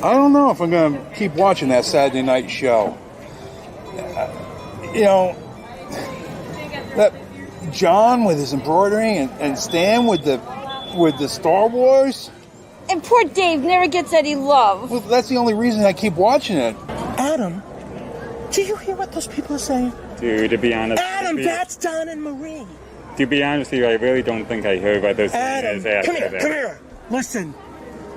I don't know if I'm going to keep watching that Saturday night show. That John with his embroidery and Stan with the Star Wars. And poor Dave never gets any love. Well, that's the only reason I keep watching it. Adam, do you hear what those people are saying? Dude, to be honest... Adam, that's Don and Marie. To be honest with you, I really don't think I heard what those Adam, things come here. Listen,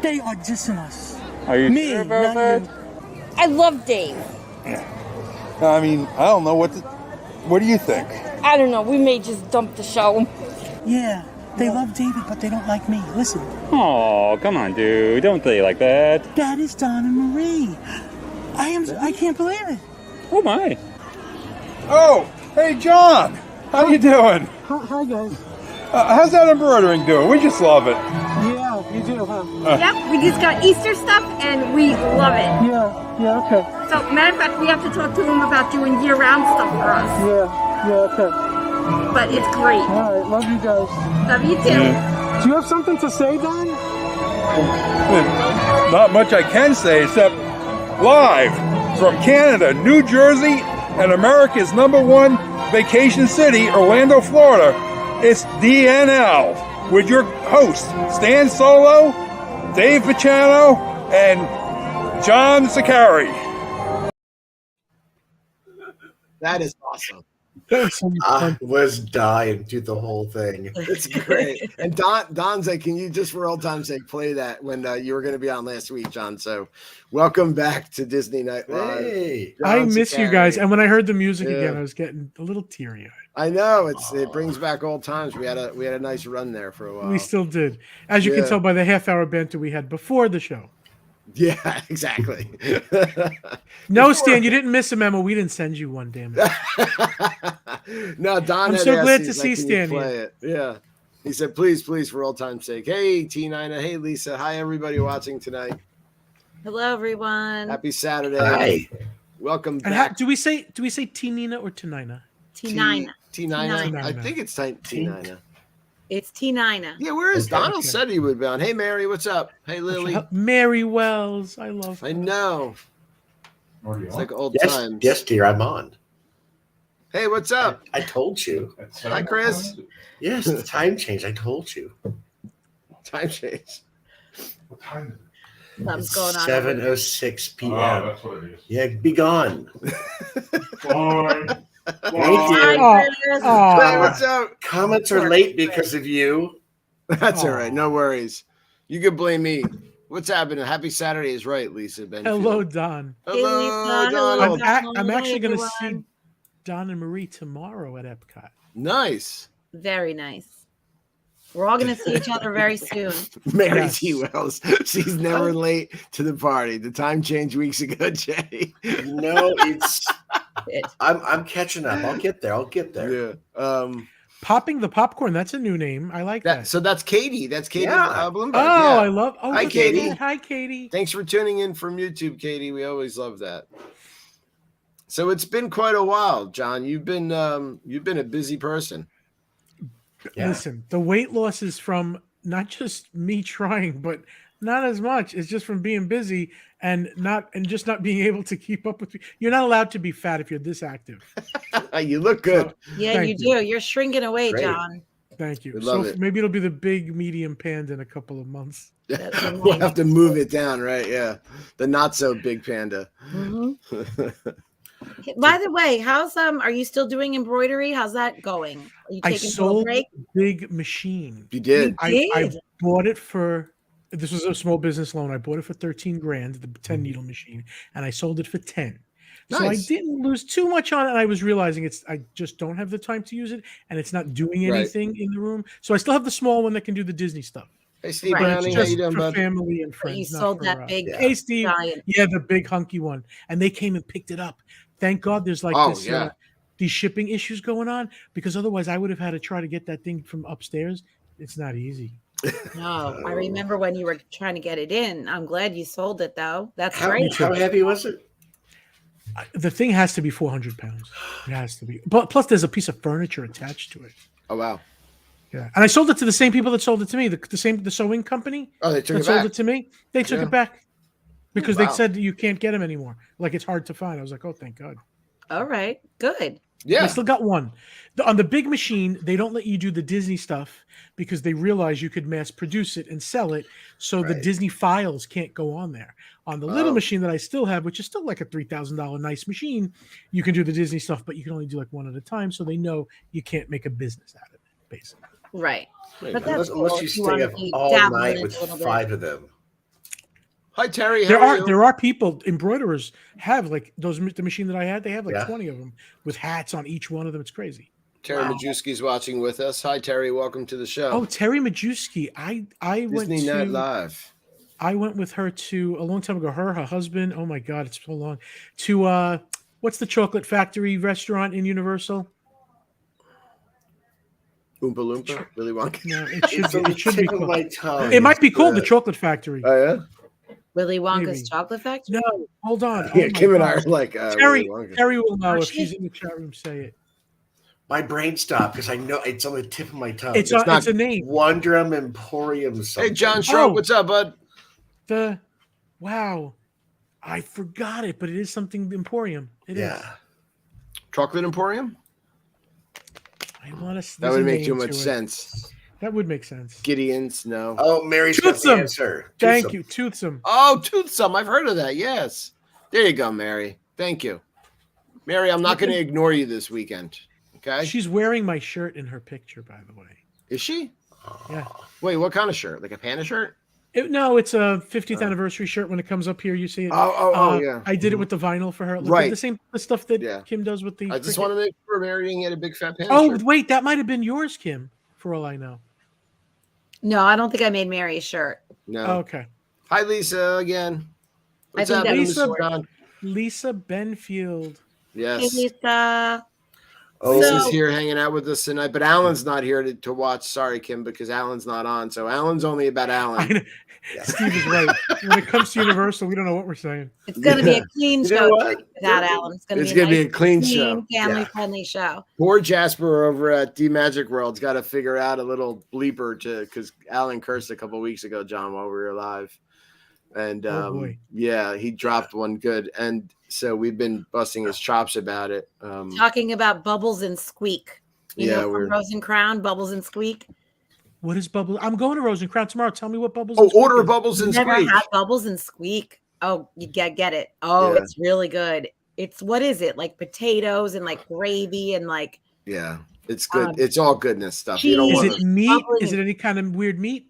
they are dissing us. Are you Me, sure about not that? you. I love Dave. I mean, I don't know what do you think? I don't know. We may just dump the show. Yeah, they love David, but they don't like me. Listen. Oh, come on, dude. Don't say it like that. That is Don and Marie. I can't believe it. Oh, my. Oh, hey, John. How you doing? Hi, guys. How's that embroidering doing? We just love it. Yeah, you do, huh? Yep, we just got Easter stuff and we love it. Yeah, okay. So, matter of fact, we have to talk to him about doing year-round stuff for us. Yeah, okay. But it's great. All right, love you guys. Love you too. Yeah. Do you have something to say, Don? Not much I can say except live from Canada, New Jersey, and America's #1 vacation city, Orlando, Florida. It's DNL with your hosts, Stan Solo, Dave Pacciano, and John Saccheri. That is awesome. I was dying through the whole thing. It's great. And Don's like, can you just for old time's sake play that when you were going to be on last week, John? So welcome back to Disney Night Live. Hey. I miss you guys. And when I heard the music Yeah. again, I was getting a little teary-eyed. I know it brings back old times. We had a nice run there for a while. We still did. As you can tell by the half-hour banter we had before the show. Yeah, exactly. No, Stan, you didn't miss a memo. We didn't send you one, damn it. No, Don. I'm had so asked, glad he's to see "Can you Stan play here." it?" Yeah, he said, "Please, for old time's sake." Hey, T9, hey Lisa, hi everybody watching tonight. Hello, everyone. Happy Saturday. Hi. Welcome And back. do we say T-Nina or T-Nina? T9. T9. I T9. think it's T9. It's T9. Yeah, where is Okay. Donald? Said he would be on. Hey, Mary, what's up? Hey, Lily. Mary Wells. I love her. I know. It's like old Yes, times. yes, dear, I'm on. Hey, what's up? I told you. Hi, Chris. Yes, the time change. I told you. Time change. What time is it? Something's going on. 7:06 p.m. that's what it is. Yeah, be gone. Bye. Thank Hi, you. Chris. Hey, what's up? Comments are late because of you. That's all right. No worries. You can blame me. What's happening? Happy Saturday is right, Lisa. Benfield. Hello, Don. Hello, Lisa. Donald. I'm actually going to see everyone. Don and Marie tomorrow at Epcot. Nice. Very nice. We're all going to see each other very soon. Mary Yes. T. Wells. She's never late to the party. The time changed weeks ago, Jay. No, it's. I'm catching up. I'll get there. Yeah. Popping the Popcorn. That's a new name. I like that. So that's Katie. That's Katie Yeah. Bloomberg. Oh, yeah. I love. Oh, Hi, look at Katie. that. Hi, Katie. Thanks for tuning in from YouTube, Katie. We always love that. So it's been quite a while, John. You've been a busy person. Yeah. Listen, the weight loss is from not just me trying, but Not as much. It's just from being busy and just not being able to keep up with. You're not allowed to be fat if you're this active. You look good. Yeah, Thank you you. do. You're shrinking away, Great. John. Thank you. We love it. Maybe it'll be the big medium panda in a couple of months. We'll have to move it down, right? Yeah, the not so big panda. By the way, how's are you still doing embroidery? How's that going? Are you I taking a sold break? a big machine. You did. I bought it for. This was a small business loan. I bought it for $13,000, the 10 needle machine, and I sold it for 10. So I Nice. didn't lose too much on it. And I was realizing I just don't have the time to use it, and it's not doing Right. anything in the room. So I still have the small one that can do the Disney stuff. Hey, Steve Right. Browning, It's how just you doing, for bud? family and But friends. you not sold for, that big Hey, Steve. giant. Yeah, the big hunky one, and they came and picked it up. Thank God, there's like Oh, this. yeah. These shipping issues going on, because otherwise I would have had to try to get that thing from upstairs. It's not easy. No, I remember when you were trying to get it in. I'm glad you sold it though. That's How, great. how heavy was it? The thing has to be 400 pounds. It has to be. But plus, there's a piece of furniture attached to it. Oh wow. Yeah, and I sold it to the same people that sold it to me. The sewing company Oh, they took that it sold back. it to me. They took Yeah. it back because Wow. they said you can't get them anymore. Like it's hard to find. I was like, oh, thank God. All right, good. Yeah. I still got one. On the big machine, they don't let you do the Disney stuff because they realize you could mass produce it and sell it. So the Right. Disney files can't go on there. On the little Oh. machine that I still have, which is still like a $3,000 nice machine, you can do the Disney stuff, but you can only do like one at a time. So they know you can't make a business out of it, basically. Right. Wait, But that's Unless cool you if stay wanna up be all dabbling night in with it a little bit. 5 of them. Hi Terry. How you? There are people, embroiderers have like the machine that I had, they have like Yeah. 20 of them with hats on each one of them. It's crazy. Terry Majewski's watching with us. Hi Terry, welcome to the show. Oh, Terry Majewski. I went Disney Night to Live. I went with her to a long time ago. Her husband. Oh my God, it's so long. To what's the chocolate factory restaurant in Universal? Oompa Loompa, Willy Wonka. No, it should It's on be. the It should be tip of called. my tongue. It might be called the It's, Chocolate Factory. Oh yeah. Willy Wonka's Maybe. chocolate factory. No, hold on. Yeah, Oh my Kim and I gosh. are like Terry. Willy Wonka. Terry will know Oh, if shit. she's in the chat room. Say it. my brain stopped because I know it's on the tip of my tongue. It's not- a name. Wondrum Emporium. Something. Hey John Schroep, Oh. what's up, bud? Wow, I forgot it, but it is something Emporium. It is. Yeah. Chocolate Emporium? I want to. That would make too much sense. That would make sense. Gideon's, no. Oh, Mary's got the Toothsome. answer. Thank Toothsome. you, Toothsome. Oh, Toothsome. I've heard of that. Yes. There you go, Mary. Thank you. Mary, I'm not going to ignore you this weekend. Okay? She's wearing my shirt in her picture, by the way. Is she? Yeah. Wait, what kind of shirt? Like a panda shirt? No, it's a 50th anniversary shirt. When it comes up here, you see it. Yeah. I did it with the vinyl for her. Look, Right. the stuff that Yeah. Kim does with the. I just cricket. want to make sure Mary didn't get a big fat panda Oh, shirt. wait, that might have been yours, Kim, for all I know. No, I don't think I made Mary's shirt. No. Oh, okay. Hi, Lisa, again. What's think happening, that was Mr. John? Lisa Benfield. Yes. Hey, Lisa. Oh, Lisa's So- here hanging out with us tonight, but Alan's not here to watch. Sorry, Kim, because Alan's not on. So Alan's only about I Alan. know. Steve is right. When it comes to Universal, we don't know what we're saying. It's going to be a clean You know show what? without Alan. It's going It's to gonna be nice, a clean show. family-friendly show. Poor Jasper over at D Magic World's got to figure out a little bleeper because Alan cursed a couple weeks ago, John, while we were live. And Oh, boy. yeah, he dropped one good. And so we've been busting his chops about it. Talking about Bubbles and Squeak. You Yeah, know, we're- from Rose and Crown, Bubbles and Squeak. What is Bubbles? I'm going to Rose and Crown tomorrow. Tell me what Bubbles. Oh, and Squeak order is. Bubbles and Never Squeak. had Bubbles and Squeak. Oh, you get it. Oh, Yeah. it's really good. It's what is it? Like potatoes and like gravy and like Yeah, it's good. It's all goodness stuff. You cheese. don't Is want it to, meat? Bubbling. Is it any kind of weird meat?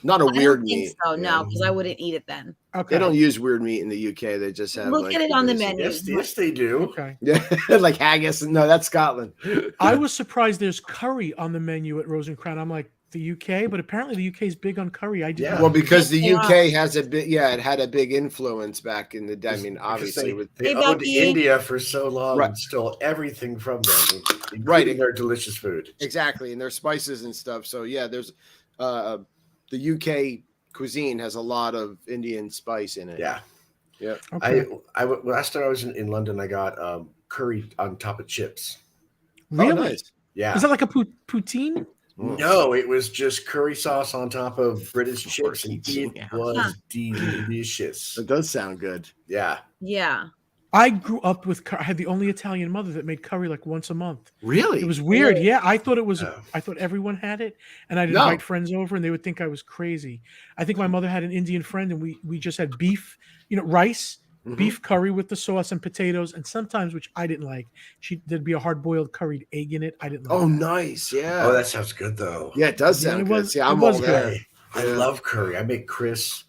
not a I weird don't think meat. so. Yeah. No, because I wouldn't eat it then. Okay. They don't use weird meat in the UK. They just have Look like at it on the basic- menu. Yes, they do. Okay. Yeah, like haggis. No, that's Scotland. I was surprised there's curry on the menu at Rose and Crown. I'm like, the UK, but apparently the UK is big on curry. I did Yeah. not. Well, because the They are. UK has a bit, yeah, it had a big influence back in the day. I mean, Because obviously, with they Hey, owned Bucky. India for so long Right. and stole everything from them, including Right. their delicious food. exactly, and their spices and stuff. So yeah, there's the UK cuisine has a lot of Indian spice in it. Yeah. Yeah. Okay. Last time I was in London, I got curry on top of chips. Really? Oh, nice. Yeah. Is that like a poutine? No, it was just curry sauce on top of British chips, and Working it out. was delicious. It does sound good. Yeah. Yeah. I grew up with. I had the only Italian mother that made curry like once a month. Really? It was weird. Really? Yeah, I thought it was. Oh. I thought everyone had it, and I'd No. invite friends over, and they would think I was crazy. I think my mother had an Indian friend, and we just had beef, rice, Mhm. beef curry with the sauce and potatoes, and sometimes, which I didn't like, there'd be a hard boiled curried egg in it. I didn't like. Oh, that. nice. Yeah. Oh, that sounds good though. Yeah, it does Yeah, sound it good. was- See, it I'm was all good. there. I love curry. I make Chris,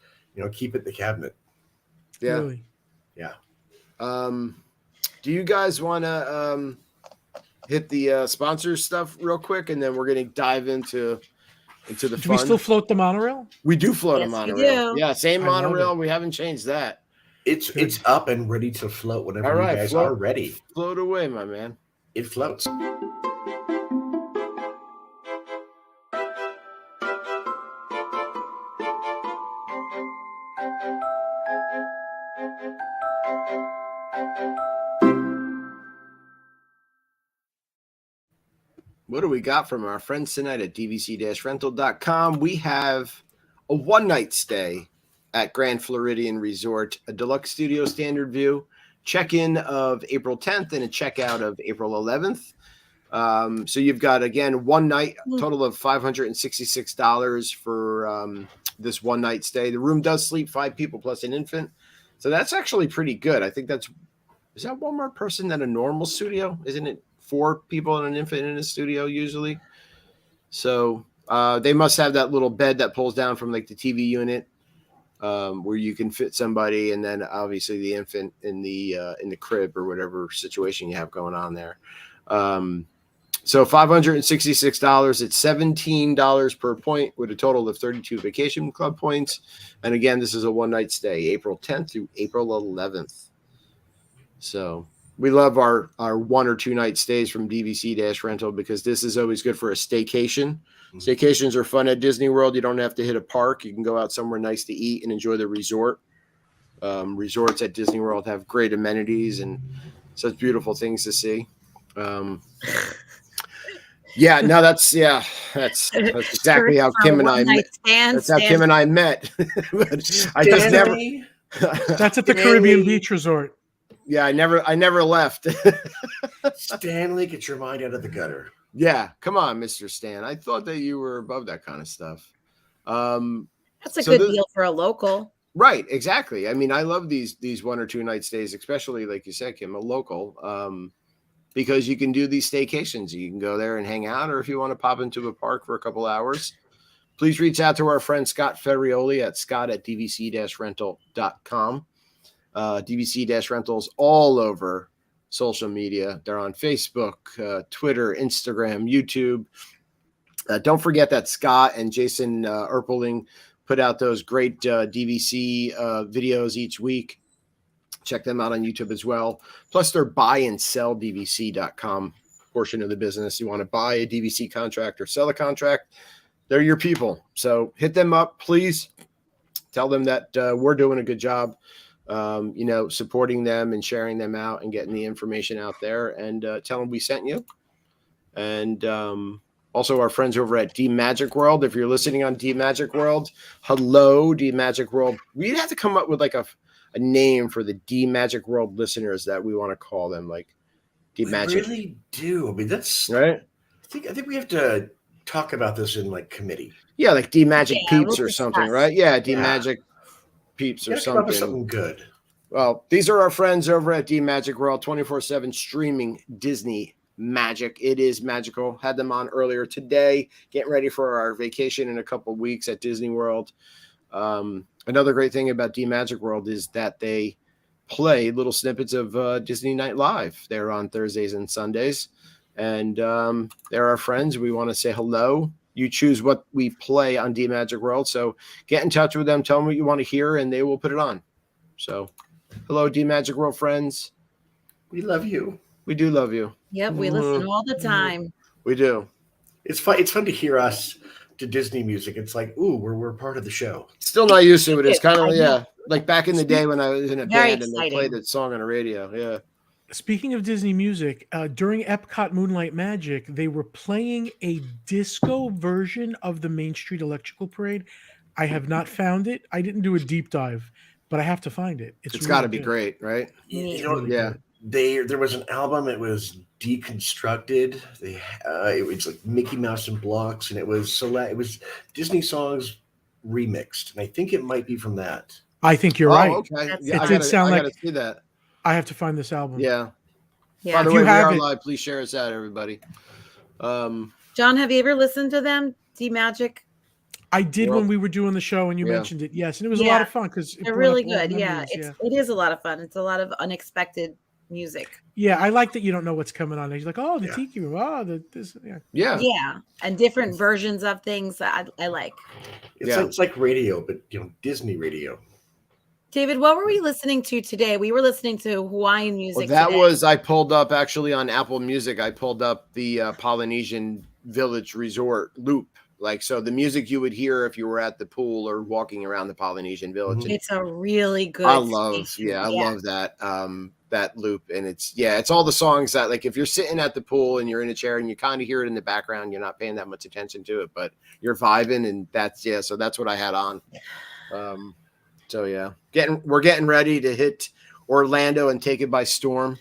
keep it in the cabinet. Yeah. Really. Yeah. Do you guys want to hit the sponsor stuff real quick, and then we're going to dive into the Do fun? we still float the monorail? We do float a Yes, we monorail. do. Yeah, same I love monorail. it. We haven't changed that. It's up and ready to float whenever All right, you guys float. are ready. Float away, my man. It floats. What do we got from our friends tonight at dvc-rental.com? We have a one-night stay at Grand Floridian Resort, a deluxe studio standard view, check-in of April 10th and a checkout of April 11th. So you've got, again, one night, total of $566 for this one-night stay. The room does sleep 5 people plus an infant. So that's actually pretty good. I think is that one more person than a normal studio? Isn't it 4 people and an infant in a studio usually? So they must have that little bed that pulls down from like the TV unit where you can fit somebody, and then obviously the infant in the crib or whatever situation you have going on there. So $566. It's $17 per point with a total of 32 vacation club points. And again, this is a one-night stay, April 10th through April 11th. So we love our 1 or 2 night stays from DVC-Rental because this is always good for a staycation. Staycations are fun at Disney World. You don't have to hit a park. You can go out somewhere nice to eat and enjoy the resort. Resorts at Disney World have great amenities and such beautiful things to see. Yeah, no, that's exactly how Kim and I met. That's how Kim and I met. I just never. That's at the Caribbean Beach Resort. Yeah, I never left. Stanley, get your mind out of the gutter. Yeah, come on, Mr. Stan. I thought that you were above that kind of stuff. That's a good deal for a local. Right, exactly. I mean, I love these 1 or 2 night stays, especially like you said, Kim, a local, because you can do these staycations. You can go there and hang out, or if you want to pop into a park for a couple hours, please reach out to our friend Scott Ferrioli at scott@dvc-rental.com. DVC-Rentals all over social media. They're on Facebook, Twitter, Instagram, YouTube. Don't forget that Scott and Jason Erpeling put out those great DVC videos each week. Check them out on YouTube as well. Plus their buy and sell DVC.com portion of the business. You want to buy a DVC contract or sell a contract, they're your people. So hit them up, please. Tell them that we're doing a good job, supporting them and sharing them out and getting the information out there, and tell them we sent you. And also our friends over at D Magic World. If you're listening on D Magic World, hello, D Magic World. We'd have to come up with like a name for the D Magic World listeners that we want to call them, like D Magic. We really do. I mean, that's right. I think we have to talk about this in like committee. Yeah, like D Magic Peeps we'll or something, discuss. right? Yeah, D Magic Peeps or Come up with something. something good. Well, these are our friends over at D Magic World, 24/7 streaming Disney magic. It is magical. Had them on earlier today, getting ready for our vacation in a couple of weeks at Disney World. Another great thing about D Magic World is that they play little snippets of Disney Night Live. They're on Thursdays and Sundays, and they're our friends. We want to say hello. You choose what we play on D Magic World, so get in touch with them. Tell them what you want to hear, and they will put it on. So, hello, D Magic World friends. We love you. We do love you. Yep, we listen all the time. We do. It's fun. It's fun to hear us to Disney music. It's like, ooh, we're part of the show. Still not used to it. It's kind I of, know. yeah, like back in the day when I was in a Very band and they exciting. played that song on the radio. Yeah. Speaking of Disney music, during Epcot Moonlight Magic, they were playing a disco version of the Main Street Electrical Parade. I have not found it. I didn't do a deep dive, but I have to find it. It's really got to be good. great, right? You know, Yeah. There was an album. It was deconstructed. It was like Mickey Mouse and Blocks, and it was Disney songs remixed, and I think it might be from that. I think you're right. Okay. Yeah, It did sound I like. gotta see that. I have to find this album. Yeah. Yeah. By the If way, you we have are it- live. Please share us out, everybody. John, have you ever listened to them? D Magic? I did Well, when we were doing the show and you yeah. mentioned it. Yes, and it was a lot of fun because They're really good. Yeah, it is a lot of fun. It's a lot of unexpected music. Yeah, I like that you don't know what's coming on. He's like, oh, the Yeah. tiki room. Oh, this. Yeah. Yeah. Yeah, and different versions of things that I like. It's like radio, but Disney radio. David, what were we listening to today? We were listening to Hawaiian music. Well, that today. was, I pulled up actually on Apple Music. I pulled up the Polynesian Village Resort loop. Like, so the music you would hear if you were at the pool or walking around the Polynesian Village. Mhm. And It's a really good. I love that that loop, and it's all the songs that, like, if you're sitting at the pool and you're in a chair and you kind of hear it in the background, you're not paying that much attention to it, but you're vibing, and so that's what I had on. So yeah, we're getting ready to hit Orlando and take it by storm.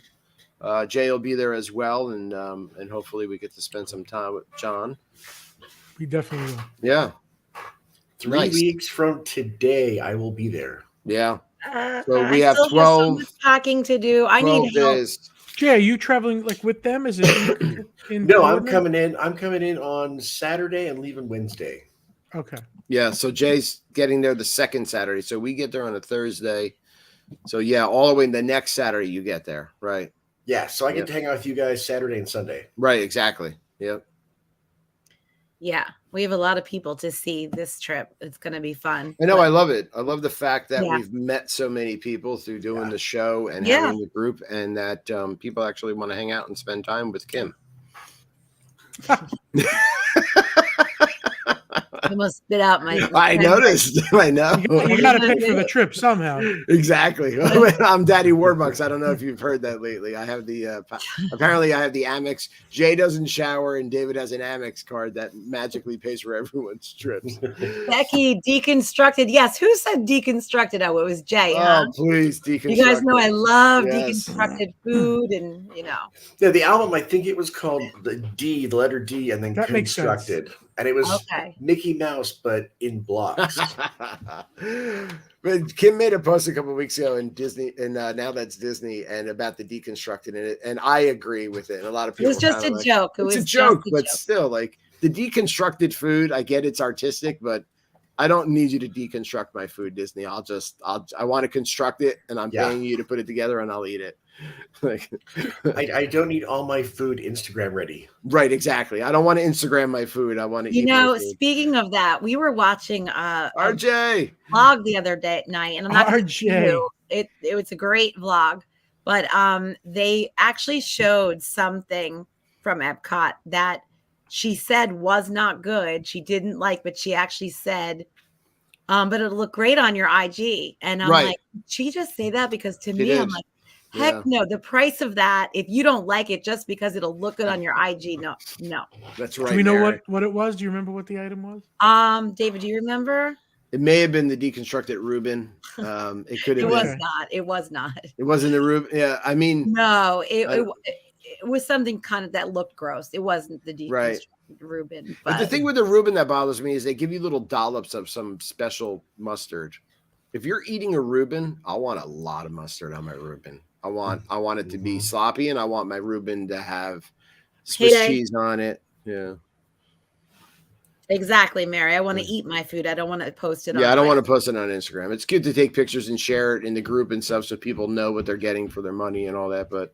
Jay will be there as well, and hopefully we get to spend some time with John. We definitely will. Yeah. 3 weeks from today, I will be there. Yeah. So we have still 12 so much packing to do. I 12 need help. days. Jay, are you traveling like with them? Is it in No, I'm coordinate? coming in on Saturday and leaving Wednesday. Okay. Yeah, so Jay's getting there the second Saturday. So we get there on a Thursday. So yeah, all the way the next Saturday you get there, right? Yeah, so I get to hang out with you guys Saturday and Sunday. Right, exactly. Yep. Yeah, we have a lot of people to see this trip. It's going to be fun. I know, I love it. I love the fact that Yeah. we've met so many people through doing the show and Yeah. having the group, and that people actually want to hang out and spend time with Kim. I almost spit out my. I noticed. I know. You got to pay for the trip somehow. Exactly. I'm Daddy Warbucks. I don't know if you've heard that lately. I have the apparently I have the Amex. Jay doesn't shower, and David has an Amex card that magically pays for everyone's trips. Becky deconstructed. Yes, who said deconstructed? Oh, it was Jay. Huh? Oh, please deconstruct. You guys know I love Yes. deconstructed food, and Yeah, the album, I think it was called the letter D, and then That makes sense. Constructed. And it was Okay. Mickey Mouse, but in blocks. But Kim made a post a couple of weeks ago in Disney, and now that's Disney, and about the deconstructed in it, and I agree with it. And a lot of it people was just a kinda like, joke. It It's was a joke, just a but joke. still, like the deconstructed food, I get it's artistic, but I don't need you to deconstruct my food, Disney. I want to construct it, and I'm paying you to put it together, and I'll eat it. Like, I don't need all my food Instagram ready. right, exactly. I don't want to Instagram my food. I want to eat my food. Speaking of that, we were watching a RJ vlog the other night, and I'm not gonna RJ. tell you, it was a great vlog, but they actually showed something from Epcot that she said was not good. She didn't like, but she actually said, but it'll look great on your IG. And I'm Right. like, did she just say that? Because to She me, did. I'm like, heck Yeah. no, the price of that, if you don't like it just because it'll look good on your IG, no. That's right. Do we know Mary. what it was? Do you remember what the item was? David, do you remember? It may have been the deconstructed Reuben. It could It have was been. not. It was not. It wasn't the Reuben. Yeah, I mean, No, I- it was something kind of that looked gross. It wasn't the deconstructed Right. Reuben. but the thing with the Reuben that bothers me is they give you little dollops of some special mustard. If you're eating a Reuben, I want a lot of mustard on my Reuben. I want it to be sloppy, and I want my Reuben to have Swiss Hey, cheese on it. Yeah. Exactly, Mary. I want to eat my food. I don't want to post it. Yeah, I don't want to post it on Instagram. It's good to take pictures and share it in the group and stuff so people know what they're getting for their money and all that. But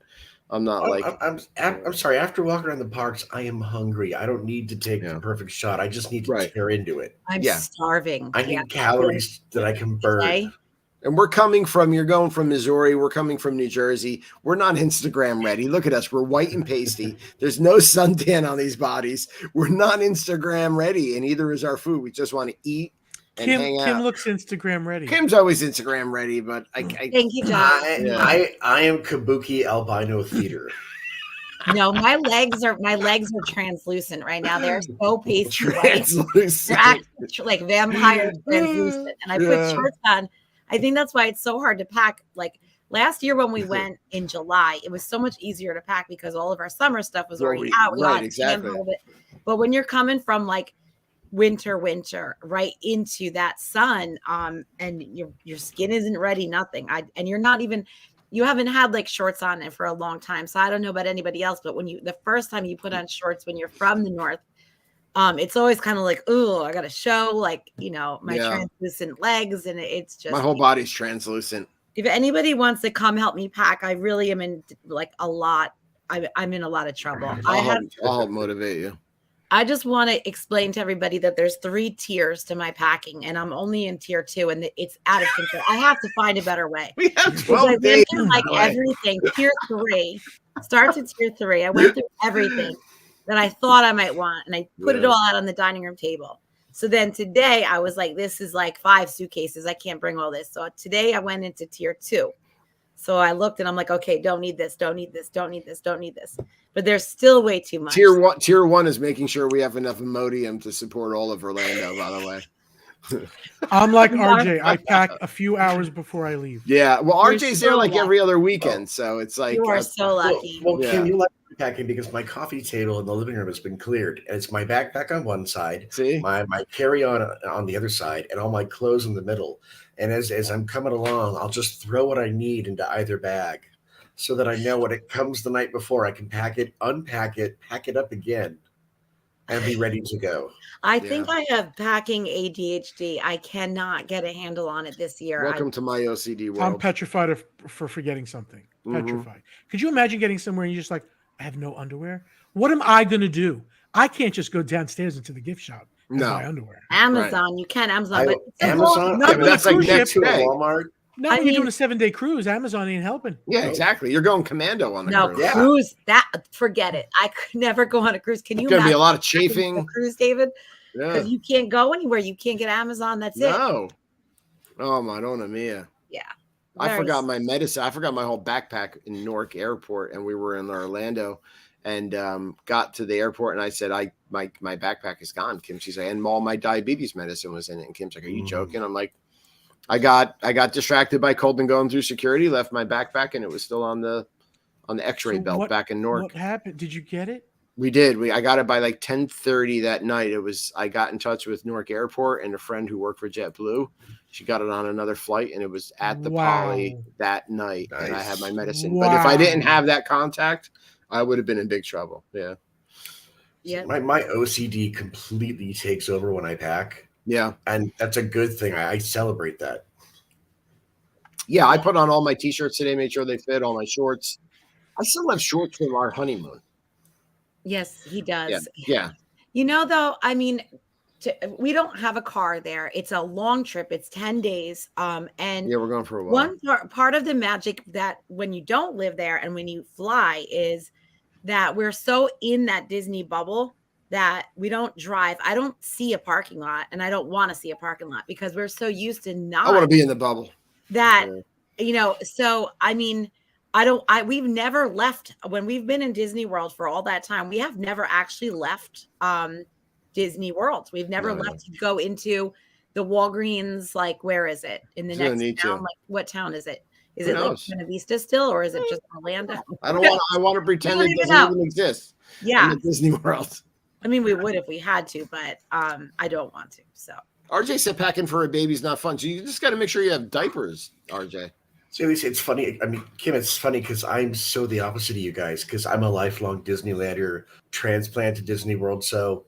I'm not like I'm sorry. After walking around the parks, I am hungry. I don't need to take the perfect shot. I just need to tear into it. I'm Yeah. starving. I need calories that I can burn. Okay. And you're going from Missouri. We're coming from New Jersey. We're not Instagram ready. Look at us. We're white and pasty. There's no suntan on these bodies. We're not Instagram ready. And either is our food. We just want to eat hang Kim out. looks Instagram ready. Kim's always Instagram ready, but Thank you, John. I am Kabuki albino theater. No, my legs are translucent right now. They're so pasty white. Translucent. They're actually like vampire translucent. And I put Yeah. shorts on. I think that's why it's so hard to pack. Like last year when we went in July, it was so much easier to pack because all of our summer stuff was already out. We right, had exactly. a little bit. But when you're coming from like winter right into that sun, and your skin isn't ready, nothing. And you're not even. You haven't had like shorts on it for a long time. So I don't know about anybody else, but the first time you put on shorts when you're from the North, it's always kind of like, oh, I got to show like, my translucent legs. And it's just. My whole body's translucent. If anybody wants to come help me pack, I really am in like a lot. I'm in a lot of trouble. I'll help motivate you. I just want to explain to everybody that there's 3 tiers to my packing, and I'm only in tier 2, and it's out of control. I have to find a better way. We have 12 days. I went through like everything. Tier 3 starts at tier 3. I went through everything that I thought I might want, and I put it all out on the dining room table. So then today I was like, this is like 5 suitcases. I can't bring all this. So today I went into tier 2. So I looked and I'm like, okay, don't need this, don't need this, don't need this, don't need this. But there's still way too much. Tier 1 is making sure we have enough Imodium to support all of Orlando, by the way. I'm like RJ. I pack a few hours before I leave. Yeah. Well, You're RJ's so there like lucky. every other weekend. So it's like. You are so lucky. Well, Kim, you like packing because my coffee table in the living room has been cleared. And it's my backpack on one side, my carry-on on the other side, and all my clothes in the middle. And as I'm coming along, I'll just throw what I need into either bag so that I know when it comes the night before, I can pack it, unpack it, pack it up again, and be ready to go. I think I have packing ADHD. I cannot get a handle on it this year. Welcome to my OCD world. I'm petrified for forgetting something. Petrified. Could you imagine getting somewhere and you're just like, I have no underwear? What am I going to do? I can't just go downstairs into the gift shop and buy underwear. Amazon, you can Amazon, but Amazon. Not with that's a like cruise next ship. day. Walmart. Not when you're doing a 7-day cruise. Amazon ain't helping. Yeah, exactly. You're going commando on the cruise. Cruise. Forget it. I could never go on a cruise. Can you? It's gonna be a lot of imagine chafing. a cruise, David. Yeah. Because you can't go anywhere. You can't get Amazon. That's it. No. Oh, Madonna Mia. Yeah. I forgot my medicine. I forgot my whole backpack in Newark Airport, and we were in Orlando, and got to the airport, and I said, my backpack is gone. Kim, she's like, and all my diabetes medicine was in it. And Kim's like, are you joking? I'm like, I got distracted by cold and going through security, left my backpack, and it was still on the X-ray belt back in Newark. What happened? Did you get it? We did. I got it by like 10:30 that night. I got in touch with Newark Airport and a friend who worked for JetBlue. She got it on another flight, and it was at the Poly that night. Nice. And I had my medicine. But if I didn't have that contact, I would have been in big trouble. Yeah. Yeah. My OCD completely takes over when I pack. Yeah. And that's a good thing. I celebrate that. Yeah, I put on all my T-shirts today, made sure they fit, all my shorts. I still have shorts from our honeymoon. Yes, he does. Yeah. You know, though, I mean, we don't have a car there. It's a long trip. It's 10 days. And we're going for a while. One part of the magic that when you don't live there and when you fly is that we're so in that Disney bubble that we don't drive. I don't see a parking lot, and I don't want to see a parking lot because we're so used to not. I want to be in the bubble. That, so I mean, we've never left when we've been in Disney World for all that time. We have never actually left Disney World. We've never left to go into the Walgreens. Like, where is it in the next town? Like, what town is it? Is it like Buena Vista still, or is it just Orlando? I want to pretend it doesn't even exist. Yeah, in the Disney World. I mean, we would if we had to, but I don't want to. So RJ said packing for a baby's not fun. So you just got to make sure you have diapers, RJ. So it's funny. I mean, Kim, it's funny because I'm so the opposite of you guys because I'm a lifelong Disneylander, transplant to Disney World. So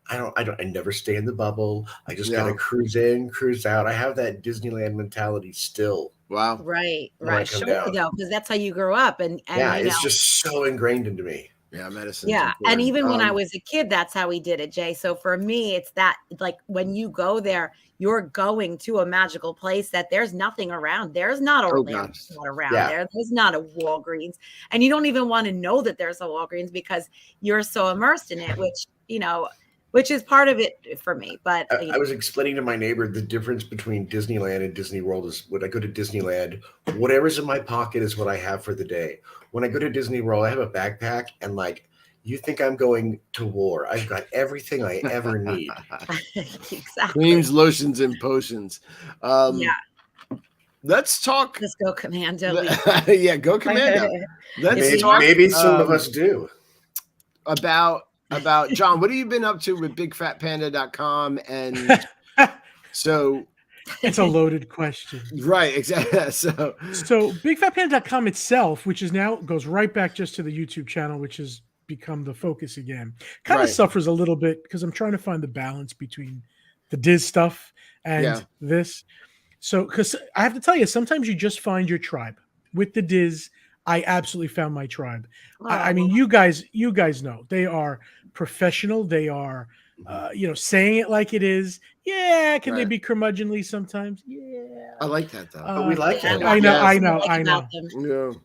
I never stay in the bubble. I just kind of cruise in, cruise out. I have that Disneyland mentality still. Wow. Right. Sure, though, because that's how you grew up. And it's just so ingrained into me. Yeah, medicine. Yeah. And even when I was a kid, that's how we did it, Jay. So for me, it's that like when you go there, you're going to a magical place that there's nothing around. There's not a Orlando around there. There's not a Walgreens. And you don't even want to know that there's a Walgreens because you're so immersed in it, which, which is part of it for me. But I was explaining to my neighbor the difference between Disneyland and Disney World is when I go to Disneyland, whatever's in my pocket is what I have for the day. When I go to Disney World, I have a backpack and like, you think I'm going to war. I've got everything I ever need. exactly. Creams, lotions, and potions. Yeah. Let's talk. Let's go Commando. Yeah, go Commando. Let's talk. Maybe some of us do. About John, what have you been up to with BigFatPanda.com? And so It's a loaded question. right, exactly. So BigFatPanda.com itself, which is now goes right back just to the YouTube channel, which has become the focus again, kind of Right. suffers a little bit because I'm trying to find the balance between the Diz stuff and this. So, because I have to tell you, sometimes you just find your tribe. With the Diz, I absolutely found my tribe. I mean, you guys know they are professional. They are, saying it like it is. Yeah, can they be curmudgeonly sometimes? Yeah, I like that though. But we like that. I know, Yes. I know, Like I know, about them.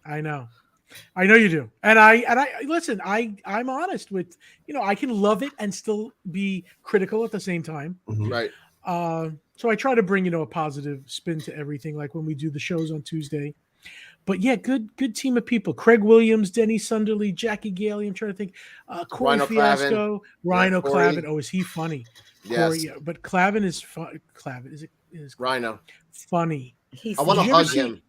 Yeah. I know you do. And I listen. I'm honest with I can love it and still be critical at the same time. Right. So I try to bring a positive spin to everything, like when we do the shows on Tuesday. But yeah, good team of people. Craig Williams, Denny Sunderly, Jackie Gailey. I'm trying to think. Corey Rhino Fiasco, Rhino Corey. Clavin. Oh, is he funny? Yes. Corey, yeah, but Clavin is fun. Clavin is Rhino. funny. He's I want to Did you ever hug see- him.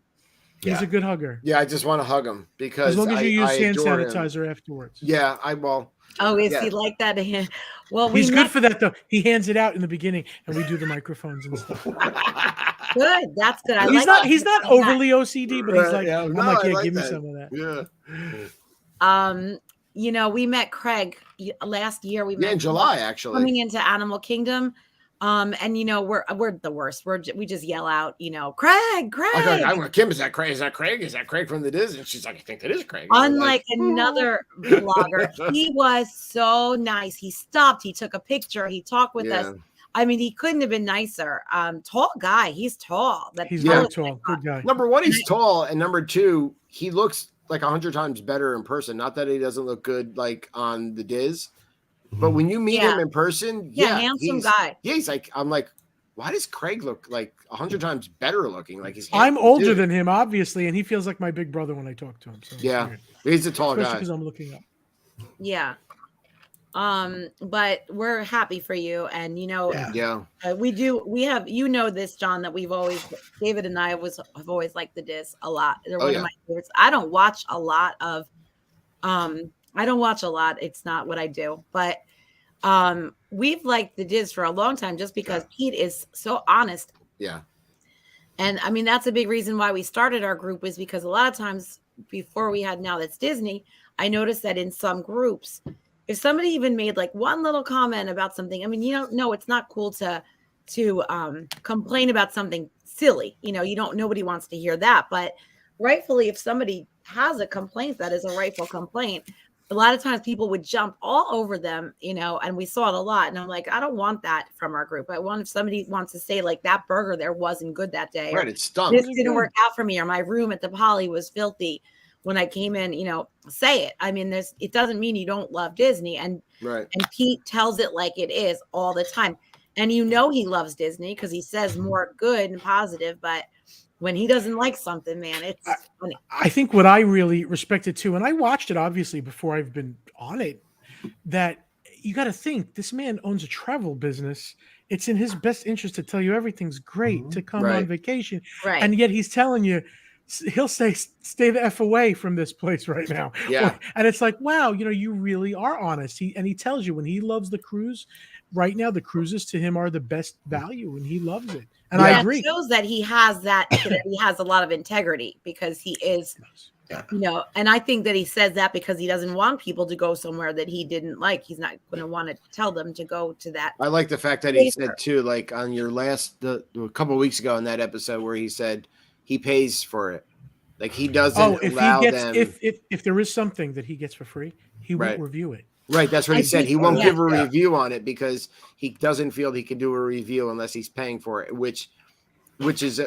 He's a good hugger. Yeah, I just want to hug him because As long as you use I hand adore him. sanitizer afterwards. Yeah, I will. Oh, is Yeah. he like that? Well, He's we good met for that though. He hands it out in the beginning, and we do the microphones and stuff. good. That's good. I He's like not. that. He's not I like that. overly OCD, but he's like, Yeah, I'm no, like, I yeah, like give me that. some of that. Yeah. We met Craig last year. We met Yeah, in July actually. coming into Animal Kingdom. And we're the worst. We just yell out, Craig. I'm like, Kim, is that Craig? Is that Craig? Is that Craig from the Disney? And she's like, I think that is Craig. And I'm Unlike another vlogger, he was so nice. He stopped. He took a picture. He talked with us. I mean, he couldn't have been nicer. Tall guy. He's tall. He's very tall. Good guy. Number one, he's tall, and number two, he looks like 100 times better in person. Not that he doesn't look good like on the Diz, but when you meet him in person, handsome guy. Yeah, he's like, I'm like, why does Craig look like 100 times better looking? Like he's. I'm handsome, older dude. than him, obviously, and he feels like my big brother when I talk to him. So Yeah, weird. he's a tall Especially guy. because I'm looking up. Yeah. But we're happy for you. And, Yeah. we have, this, John, that David and I have always liked the Diz a lot. They're one of my favorites. I don't watch a lot. It's not what I do, but we've liked the Diz for a long time just because Pete is so honest. Yeah. And I mean, that's a big reason why we started our group, was because a lot of times before we had Now That's Disney, I noticed that in some groups, if somebody even made like one little comment about something, I mean, it's not cool to complain about something silly. Nobody wants to hear that. But rightfully, if somebody has a complaint that is a rightful complaint, a lot of times people would jump all over them, and we saw it a lot. And I'm like, I don't want that from our group. I want, if somebody wants to say like, that burger there wasn't good that day. Right, it stunk. This didn't work out for me, or my room at the Poly was filthy when I came in, say it. I mean, it doesn't mean you don't love Disney. And Pete tells it like it is all the time. And he loves Disney because he says more good and positive, but when he doesn't like something, man, it's funny. I think what I really respected too, and I watched it obviously before I've been on it, that you got to think this man owns a travel business. It's in his best interest to tell you everything's great to come on vacation. Right. And yet he's telling you, he'll say, stay the F away from this place right now. Yeah. And it's like, wow, you really are honest. He tells you when he loves the cruise right now, the cruises to him are the best value and he loves it. And I agree. It shows that he has that he has a lot of integrity, because he is, and I think that he says that because he doesn't want people to go somewhere that he didn't like. He's not going to want to tell them to go to that. I like the fact that he said too, like on your a couple of weeks ago in that episode where he said he pays for it. Like he doesn't allow them. If there is something that he gets for free, he won't review it. Right, that's what he said. He won't give a review on it because he doesn't feel he can do a review unless he's paying for it, which is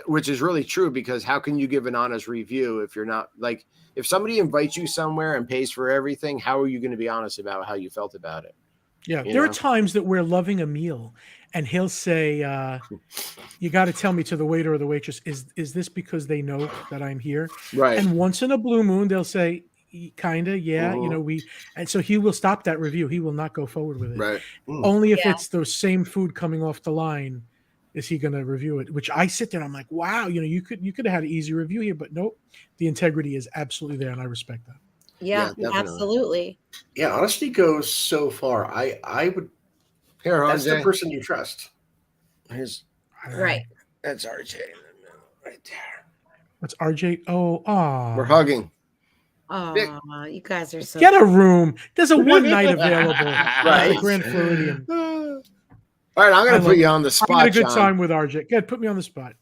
really true, because how can you give an honest review if you're not, like, if somebody invites you somewhere and pays for everything, how are you going to be honest about how you felt about it? Yeah, You there are know? times that we're loving a meal, and he'll say, "You got to tell me to the waiter or the waitress, is this because they know that I'm here?" Right. And once in a blue moon, they'll say, "Kinda, yeah." You know, and so he will stop that review. He will not go forward with it. Right. Only if Yeah. it's the same food coming off the line is he going to review it. Which I sit there, and I'm like, wow, you know, you could have had an easy review here, but nope, the integrity is absolutely there, and I respect that. Yeah, definitely. absolutely. Yeah, honesty goes so far. I would. Here, That's the RJ. person you trust. Here's Right. that's RJ right there. What's RJ? Oh, We're hugging. Oh, you guys are so get a room. There's a one night available at Right. the Grand Floridian. All right, I'm going to put you on the spot. I had a good John. time with RJ. Good, put me on the spot.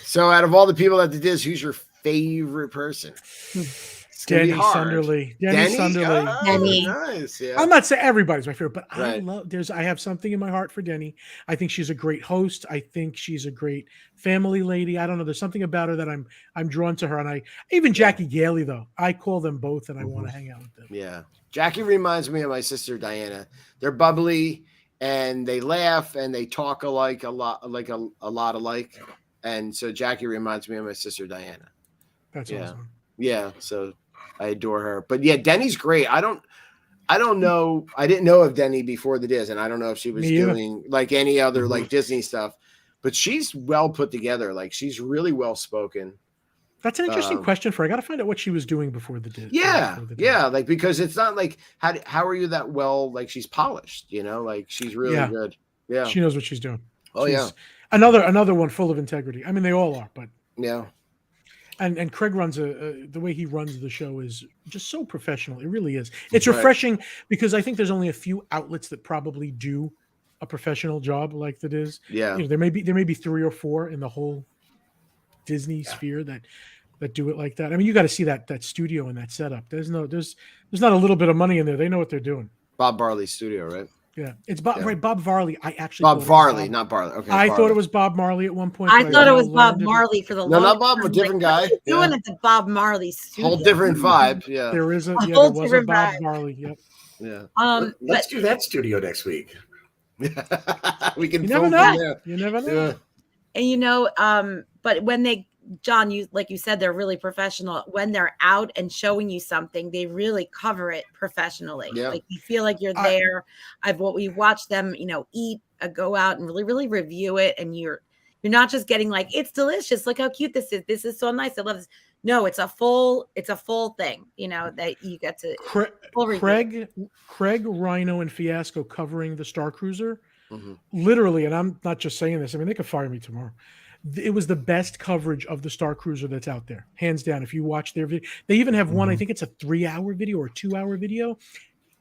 So, out of all the people at the Diz, who's your favorite person? It's gonna be Denny hard. Sunderly. Denny Sunderly. Oh, Denny. nice. Yeah. I'm not saying everybody's my favorite, but Right. I have something in my heart for Denny. I think she's a great host. I think she's a great family lady. I don't know. There's something about her that I'm drawn to her. And even Jackie Gailey, though. I call them both and I want to hang out with them. Yeah. Jackie reminds me of my sister Diana. They're bubbly and they laugh and they talk a lot alike. And so Jackie reminds me of my sister Diana. That's awesome. Yeah. So I adore her. But yeah, Denny's great. I don't know. I didn't know of Denny before the Diz, and I don't know if she was doing like any other like Disney stuff, but she's well put together. Like she's really well spoken. That's an interesting question I got to find out what she was doing before the Diz. Yeah. Like, because it's not like, how are you that well? Like she's polished, you know, like she's really good. Yeah. She knows what she's doing. Oh, she's another one full of integrity. I mean, they all are, but yeah. And Craig runs the way he runs the show is just so professional. It really is. It's refreshing because I think there's only a few outlets that probably do a professional job like that is. Yeah. You know, there may be 3 or 4 in the whole Disney sphere that do it like that. I mean, you got to see that studio and that setup. There's not a little bit of money in there. They know what they're doing. Bob Barley's studio, right? Yeah, it's Bob. Right, Bob Varley. I actually Bob Varley, not Barley. Okay, I thought it was Bob Marley at one point. I thought it was Bob Marley for the no, not Bob, a different guy. What are you doing at the Bob Marley studio? Whole different vibe. Yeah, there is a whole there was a different Bob vibe. Marley. Yep. Yeah. Let's do that studio next week. We can. You never know. You never know. Yeah. And you know, but when they, John, you like you said, they're really professional. When they're out and showing you something, they really cover it professionally. Yeah. Like you feel like you're there. We've watched them, you know, eat, go out and really review it, and you're not just getting like, it's delicious. Look how cute this is. This is so nice. I love this. No, it's a full thing. You know that you get to. Craig, Rhino, and Fiasco covering the Star Cruiser. Literally, and I'm not just saying this. I mean, they could fire me tomorrow. It was the best coverage of the Star Cruiser that's out there, hands down. If you watch their video, they even have one. I think it's a 3-hour video or 2-hour video.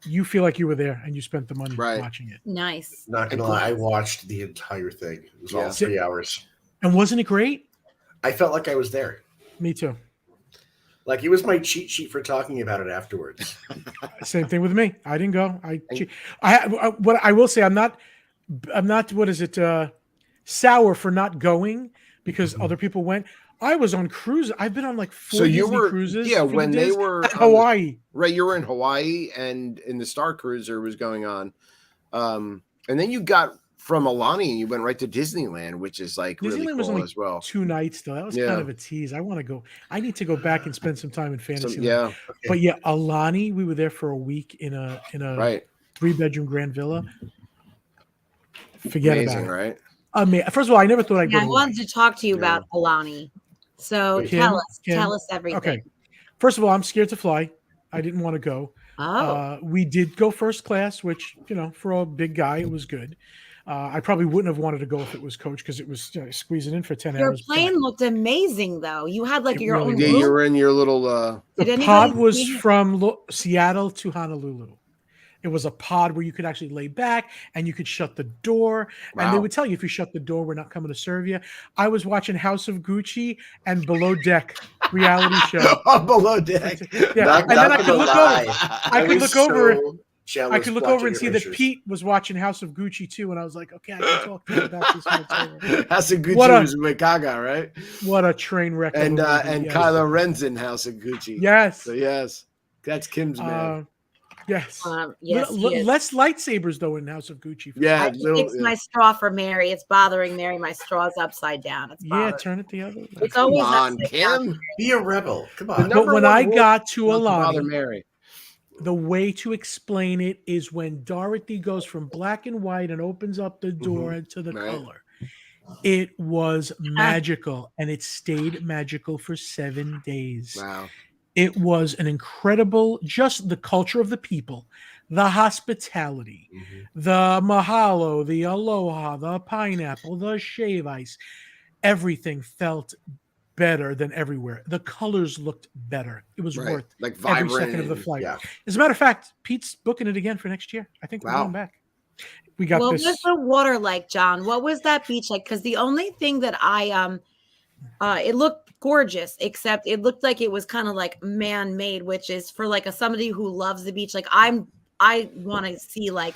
You feel like you were there and you spent the money watching it. Nice. Not gonna lie, I watched the entire thing. It was all 3 hours. And wasn't it great? I felt like I was there. Me too. Like it was my cheat sheet for talking about it afterwards. Same thing with me. I didn't go. What I will say, I'm not. What is it? Sour for not going because other people went. I was on cruise. I've been on like 4 Disney cruises. Yeah, when they were Hawaii. Right, you were in Hawaii, and the Star Cruiser was going on, and then you got from Alani and you went right to Disneyland, which is like Disneyland really cool was only as well. 2 nights though. That was kind of a tease. I want to go. I need to go back and spend some time in Fantasyland. Yeah, but yeah, Alani. We were there for a week in a 3-bedroom grand villa. Forget amazing, about it. Right? I mean, first of all, I never thought I'd go. I wanted to talk to you about Alani. So tell us everything. Okay. First of all, I'm scared to fly. I didn't want to go. Oh. We did go first class, which, you know, for a big guy, it was good. I probably wouldn't have wanted to go if it was coach because it was squeezing in for 10 hours. Your plane looked amazing, though. You had like your own. Yeah, you were in your little. The pod was from Seattle to Honolulu. It was a pod where you could actually lay back and you could shut the door. Wow. And they would tell you, if you shut the door, we're not coming to serve you. I was watching House of Gucci and Below Deck reality show. Below Deck. Yeah. And then I could look over. I could look over and see that Pete was watching House of Gucci too. And I was like, okay, I can talk to you about this. House of Gucci was with Gaga, right? What a train wreck. And Kylo Ren's in House of Gucci. Yes. So yes, that's Kim's man. Yes. Yes, he is. Less lightsabers though in House of Gucci. Yeah, I fixed my straw for Mary. It's bothering Mary. My straw's upside down. It's Yeah, bothering. turn it the other way. It's Come always on, upside down. Kim. Be a rebel. Come The on. number But when one I rule got to not to bother Alani, Mary. the way to explain it is when Dorothy goes from black and white and opens up the door into the Right. color. It was magical, and it stayed magical for 7 days. Wow. It was an incredible, just the culture of the people, the hospitality, the mahalo, the aloha, the pineapple, the shave ice. Everything felt better than everywhere. The colors looked better. It was Right. worth Like every vibrant second of the and- flight. yeah. As a matter of fact, Pete's booking it again for next year. I think we're Wow. going back. We got What this. was the water like, John? What was that beach like? Because the only thing that it looked gorgeous, except it looked like it was kind of like man-made, which is for like somebody who loves the beach. Like I want to see, like,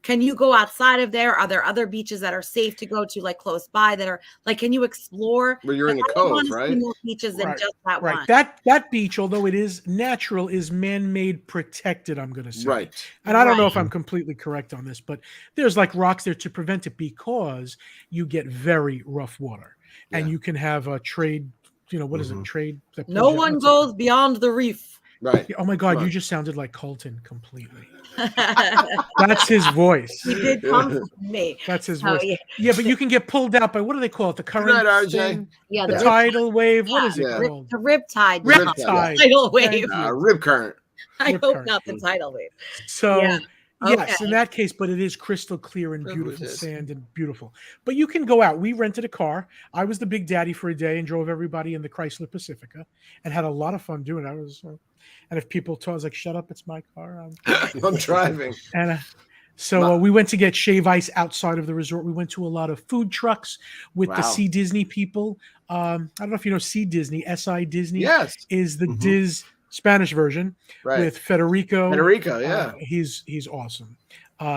can you go outside of there? Are there other beaches that are safe to go to, like close by, that are like, can you explore? Well, you're in the I wanna cove, see right? more beaches than Right, just that Right. one. That beach, although it is natural, is man-made protected, I'm going to say. Right. And I don't know Right. if I'm completely correct on this, but there's like rocks there to prevent it because you get very rough water. And Yeah. you can have a trade, what is it? Trade. that No pulls you- one what's it goes beyond the reef. Right. Oh my God, Come you on. just sounded like Colton completely. He That's his voice. did come from me. That's his Oh, voice. yeah. Yeah, but you can get pulled out by, what do they call it? The current night, RJ. thing? Yeah, The the tidal wave. What yeah, is it Yeah. called? the riptide. Rip not the Riptide. tidal Thank wave. you. Rib current. I Rip hope current. not the tidal wave. So Yeah. yes, Okay. in that case, but it is crystal clear and It beautiful is. sand and beautiful. But you can go out. We rented a car. I was the big daddy for a day and drove everybody in the Chrysler Pacifica and had a lot of fun doing it. And if people told, I was like, "Shut up, it's my car." I'm driving. And so we went to get shave ice outside of the resort. We went to a lot of food trucks with the Wow. Sea Disney people. I don't know if you know Sea Disney. SI Disney Yes. is the Diz Spanish version Right. with Federico. Federico, yeah. He's awesome.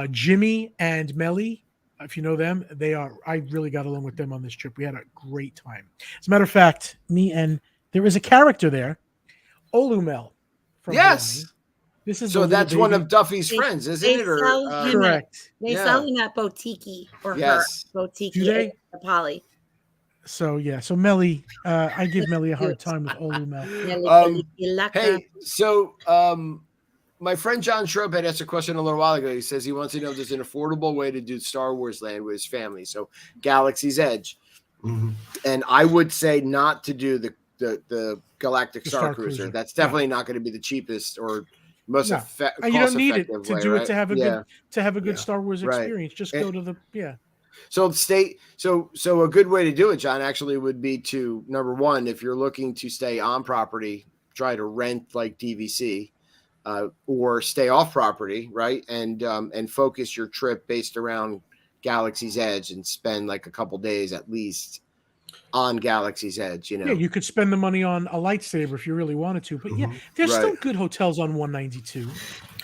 Jimmy and Melly, if you know them, they are. I really got along with them on this trip. We had a great time. As a matter of fact, there is a character there, Olumel. From Yes. Hawaii. This is So the little that's one baby. of Duffy's They- friends, isn't they it? Or sell him Correct. They Yeah. sell him at Botiki or Yes. her Botiki. Do they? at Polly. So yeah, so Melly, I give Melly a hard time with Olumel. Hey, so my friend John Schroep had asked a question a little while ago. He says he wants to know if there's an affordable way to do Star Wars Land with his family. So Galaxy's Edge. And I would say not to do the Galactic The Star Star Cruiser. Cruiser. That's definitely not going to be the cheapest or most No. effective. And you don't need it to do it to have a good Star Wars Right. experience. Just go to the So so a good way to do it, John, actually would be to, number one, if you're looking to stay on property, try to rent like DVC, or stay off property, right? And focus your trip based around Galaxy's Edge and spend like a couple days at least on Galaxy's Edge, Yeah, you could spend the money on a lightsaber if you really wanted to. But yeah, there's still Right. good hotels on 192.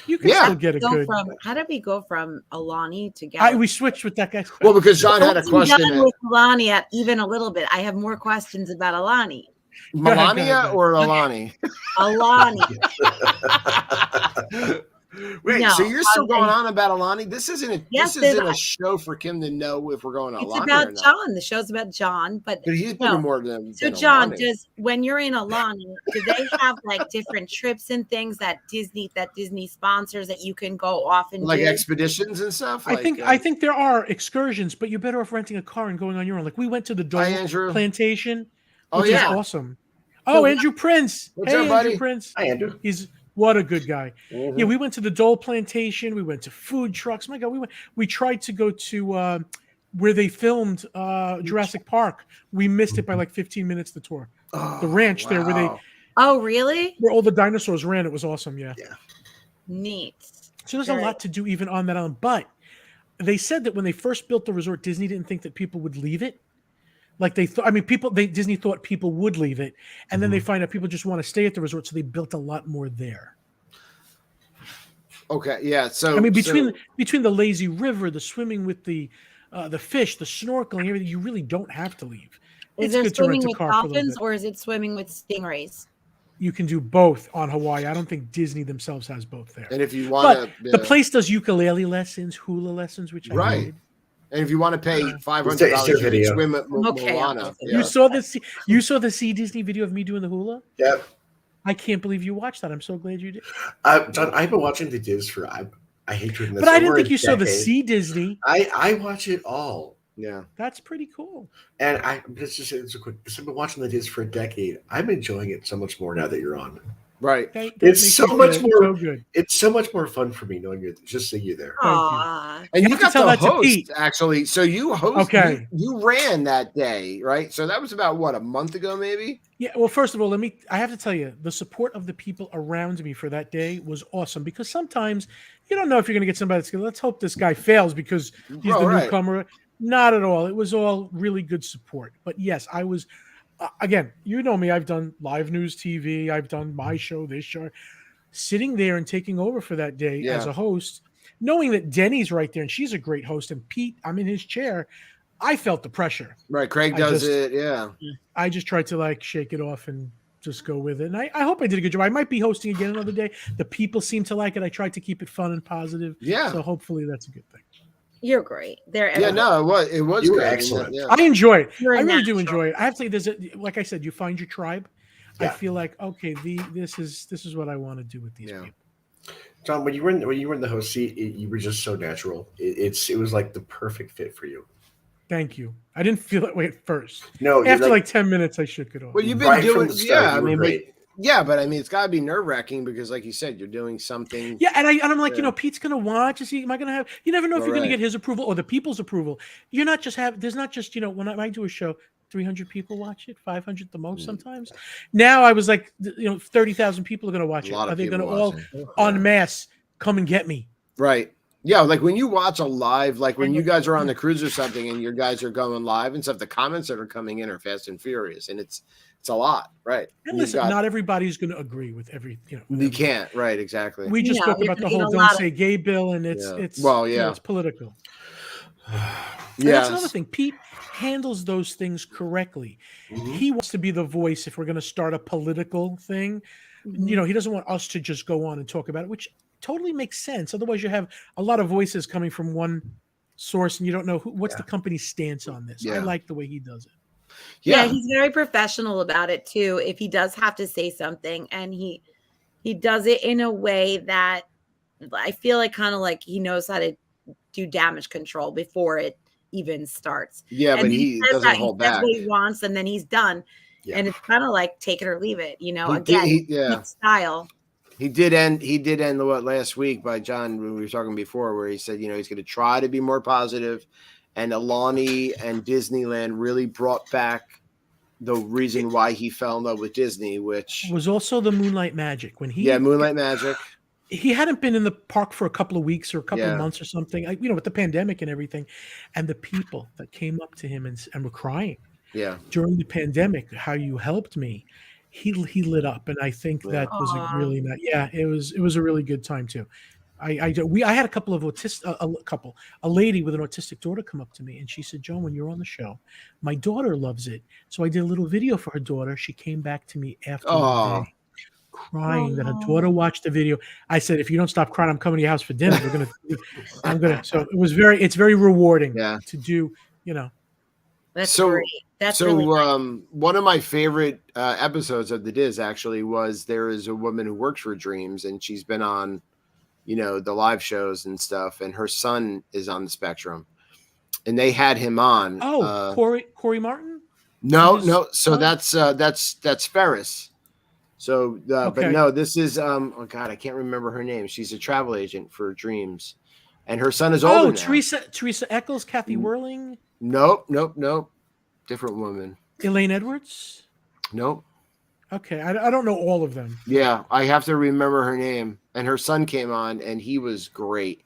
You can Yeah. still get a good. How did we go from Alani to Galaxy? We switched with that guy. Well, because John had a I'm question. done with Alani at even a little bit. I have more questions about Alani. Melania Go ahead. or Alani? Alani. Wait, No, so you're still okay. going on about Alani? This isn't a Yes, this isn't I- a show for Kim to know if we're going to It's Alani about or not. John. The show's about John, but But he's no. been more than So John, when you're in Alani, do they have like different trips and things that Disney sponsors that you can go off and like do? expeditions and stuff. I think there are excursions, but you're better off renting a car and going on your own. Like we went to the Dole Andrew. Plantation, Oh, which yeah. is awesome. Oh, Andrew Prince. What's Hey, up, buddy? Andrew Prince. Hi, Andrew. He's what a good guy. Mhm. Yeah, we went to the Dole Plantation. We went to food trucks. My God, we tried to go to where they filmed Jurassic Park. We missed it by like 15 minutes. The tour, the ranch there wow. Oh, really? where all the dinosaurs ran. It was awesome. Yeah. Neat. So there's Very- a lot to do even on that island. But they said that when they first built the resort, Disney didn't think that people would leave it. Like they thought, Disney thought people would leave it, and then they find out people just want to stay at the resort, so they built a lot more there. Okay, yeah. So I mean, between the lazy river, the swimming with the fish, the snorkeling, everything, you really don't have to leave. Is It's there good to rent swimming a with car for a little dolphins bit. or is it swimming with stingrays? you can do both on Hawaii. I don't think Disney themselves has both there. And if you want But the place does ukulele lessons, hula lessons, which I Right. did. And if you want to pay It's $500, their you can video. swim at Okay, Moana. You saw the See Disney video of me doing the hula? Yep. I can't believe you watched that. I'm so glad you did. John, I've been watching the Diz for I hate to admit, But I didn't over think a you saw the decade. See Disney. I watch it all. Yeah. That's pretty cool. And it's a quick. I've been watching the Diz for a decade. I'm enjoying it so much more now that you're on. Right. That It's makes so me much feel more. so good. It's so much more fun for me knowing just seeing you there. Aw. And You you have to got tell the that to host, Pete. actually. So you hosted. Okay. You ran that day, right? So that was about, what, a month ago, maybe? Yeah, well, first of all, I have to tell you, the support of the people around me for that day was awesome, because sometimes you don't know if you're going to get somebody that's going to, let's hope this guy fails because he's the right. newcomer. Not at all. It was all really good support. But yes, I was, again, you know me, I've done live news TV, I've done my show, this show, sitting there and taking over for that day as a host, knowing that Denny's right there and she's a great host, and Pete, I'm in his chair. I felt the pressure. Right. Craig does it. Yeah. I just tried to like shake it off and just go with it. And I hope I did a good job. I might be hosting again another day. The people seem to like it. I tried to keep it fun and positive. Yeah. So hopefully that's a good thing. You're great. Yeah, no, it was You were good. excellent. Yeah. I enjoy it. You're a I really do natural. enjoy it. I have to say, like I said, you find your tribe. I Yeah. feel like, okay, this is what I want to do with these people. John, when you were in the host seat, you were just so natural. It was like the perfect fit for you. Thank you. I didn't feel that way at first. No, After like 10 minutes, I shook it off. Well, you've been right from doing, the start, yeah. you I were mean, great. but I mean, it's got to be nerve wracking because, like you said, you're doing something. Yeah, and I'm like, Pete's gonna watch. Is he? Am I gonna have? You never know if you're gonna Right. get his approval or the people's approval. You're not just have. There's not just when I do a show, 300 people watch it, 500 the most sometimes. Now I was like, 30,000 people are gonna watch A it. lot of Are they people gonna all watching. en masse come and get me? Right. Yeah, like when you watch a live, like when you guys are on the cruise or something and your guys are going live and stuff, the comments that are coming in are fast and furious, and it's a lot, right? And listen, not everybody's going to agree with every. You can't, right? Exactly. We just spoke about the whole "Don't Say Gay" bill, and it's it's political. And that's another thing. Pete handles those things correctly. He wants to be the voice if we're going to start a political thing. He doesn't want us to just go on and talk about it, which totally makes sense. Otherwise, you have a lot of voices coming from one source, and you don't know what's the company's stance on this. I like the way he does it. Yeah, he's very professional about it too. If he does have to say something, and he does it in a way that I feel like kind of like he knows how to do damage control before it even starts. Yeah, and but he doesn't hold back. What he wants, and then he's done. Yeah. And it's kind of like take it or leave it. Pete's style. He did end last week by John when we were talking before, where he said, he's going to try to be more positive, and Alani and Disneyland really brought back the reason why he fell in love with Disney, which was also the Moonlight Magic when he Moonlight Magic. He hadn't been in the park for a couple of weeks or a couple of months or something, with the pandemic and everything, and the people that came up to him and were crying. Yeah, during the pandemic, how you helped me. He lit up, and I think that was a really nice. Yeah, it was a really good time too. I had a couple of a lady with an autistic daughter come up to me, and she said, "John, when you're on the show, my daughter loves it." So I did a little video for her daughter. She came back to me after the day, crying that her daughter watched the video. I said, "If you don't stop crying, I'm coming to your house for dinner. I'm gonna." So it's very rewarding to do. That's great. That's really nice. One of my favorite episodes of the Diz actually was there is a woman who works for Dreams, and she's been on, the live shows and stuff, and her son is on the spectrum, and they had him on. Oh, Corey Martin? No. So that's Ferris. So, but no, this is oh God, I can't remember her name. She's a travel agent for Dreams, and her son is older now. Teresa Eccles, Kathy Whirling. Nope. Different woman. Elaine Edwards? Nope. Okay, I don't know all of them. Yeah, I have to remember her name. And her son came on, and he was great.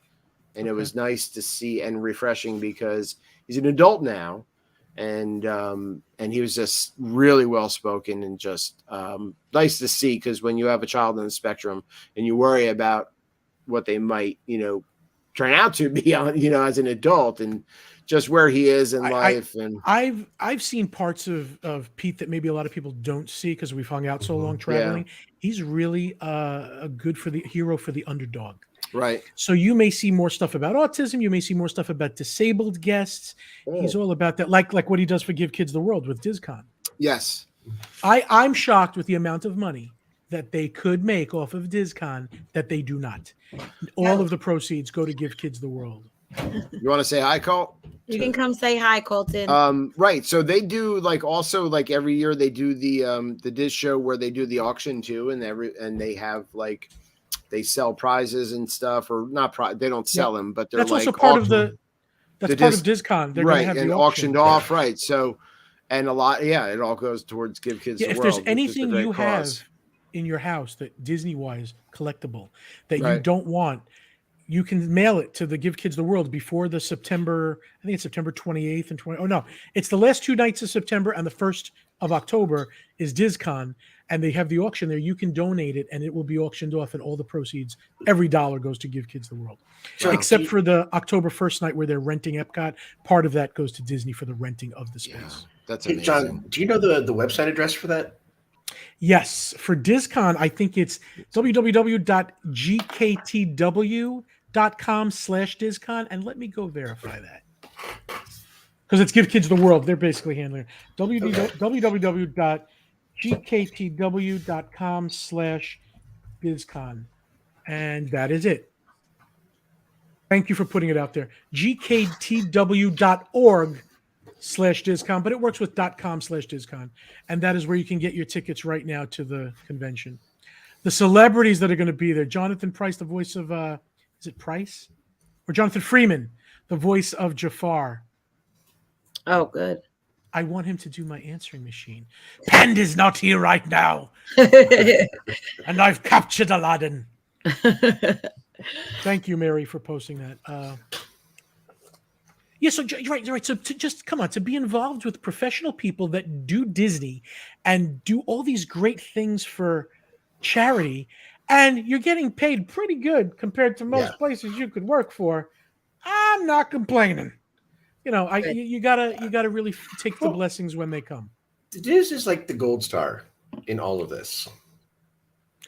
And it was nice to see and refreshing because he's an adult now. And he was just really well-spoken and just nice to see, because when you have a child on the spectrum and you worry about what they might, turn out to be on, as an adult, and just where he is in I- life. And I've seen parts of Pete that maybe a lot of people don't see because we've hung out so long traveling. He's really a good for the hero for the underdog. right. So you may see more stuff about autism. You may see more stuff about disabled guests. He's all about that, like what he does for Give Kids the World with DizCon. Yes. I'm shocked with the amount of money that they could make off of DizCon that they do not. All of the proceeds go to Give Kids the World. You want to say hi, Colt? You can come say hi, Colton. Right. So they do like also like every year they do the Diz show where they do the auction too, and they have like they sell prizes and stuff, or not they don't sell them, but they're That's like also part of the part of DizCon. They're right, gonna have and the auctioned off, right? So, and a lot, it all goes towards Give Kids the if World. there's which is a anything great you cause. have in your house that Disney-wise collectible that you Right. don't want, you can mail it to the Give Kids the World before the September. I think it's September 28th and 20. Oh no, it's the last 2 nights of September and the 1st of October is DizCon, and they have the auction there. You can donate it, and it will be auctioned off, and all the proceeds, every dollar goes to Give Kids the World. John, Except for the October 1st night where they're renting Epcot, part of that goes to Disney for the renting of the space. That's Hey, amazing. John, do you know the website address for that? Yes, for DizCon, I think it's www.gktw.com/DizCon, and let me go verify that because it's Give Kids the World. They're basically handling it. www.gktw.com/DizCon, and that is it. Thank you for putting it out there. gktw.org/DizCon, but it works with .com/DizCon, and that is where you can get your tickets right now to the convention. The celebrities that are going to be there: Jonathan Pryce, the voice of is it Price or Jonathan Freeman, the voice of Jafar. Oh, good. I want him to do my answering machine. Panda's not here right now, and I've captured Aladdin. Thank you, Mary, for posting that. Yeah, so right. So to just come on, to be involved with professional people that do Disney and do all these great things for charity, and you're getting paid pretty good compared to most places you could work for. I'm not complaining. You know, you gotta really take the blessings when they come. Diz is like the gold star in all of this.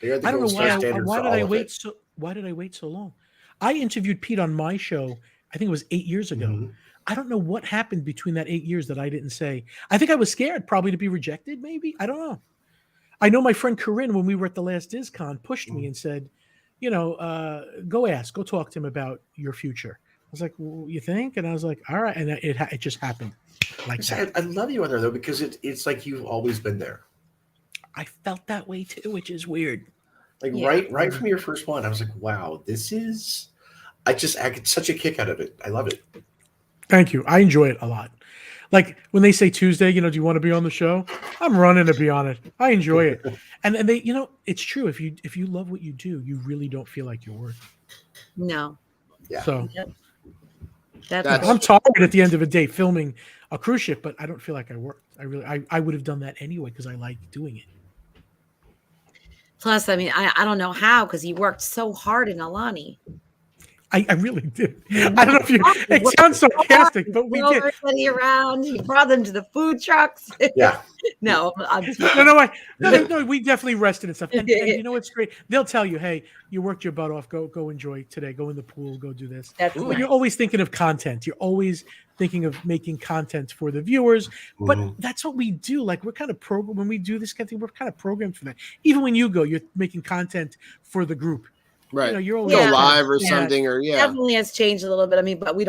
They are the I don't gold know star why. standard Why for did all I of wait it. so? Why did I wait so long? I interviewed Pete on my show. I think it was 8 years ago. Mhm. I don't know what happened between that 8 years that I didn't say. I think I was scared probably to be rejected. Maybe I don't know. I know my friend Corinne, when we were at the last DizCon, pushed me and said, "You know, go talk to him about your future." I was like, well, "You think?" And I was like, "All right." And it just happened like that. I love you on there though because it's like you've always been there. I felt that way too, which is weird. Like Yeah. right from your first one, I was like, wow, this is. I get such a kick out of it. I love it. Thank you. I enjoy it a lot. Like when they say Tuesday, you know, do you want to be on the show? I'm running to be on it. I enjoy it. And they, you know, it's true. If you love what you do, you really don't feel like you're working. No. Yeah. So That's I'm tired at the end of the day filming a cruise ship, but I don't feel like I worked. I would have done that anyway because I like doing it. plus, I mean, I don't know how because he worked so hard in Alani. I really did. I don't know if you. It sounds sarcastic, but we Drove did. everybody around. He brought them to the food trucks. Yeah. No, I'm No, we definitely rested and stuff. And you know what's great? They'll tell you, hey, you worked your butt off. Go enjoy today. Go in the pool. Go do this. That's But nice. you're always thinking of content. You're always thinking of making content for the viewers. But that's what we do. Like we're kind of programmed when we do this kind of thing. We're kind of programmed for that. Even when you go, you're making content for the group. Right. You know, you're always Go Yeah. live or Yeah. something, or Definitely has changed a little bit. I mean, but we're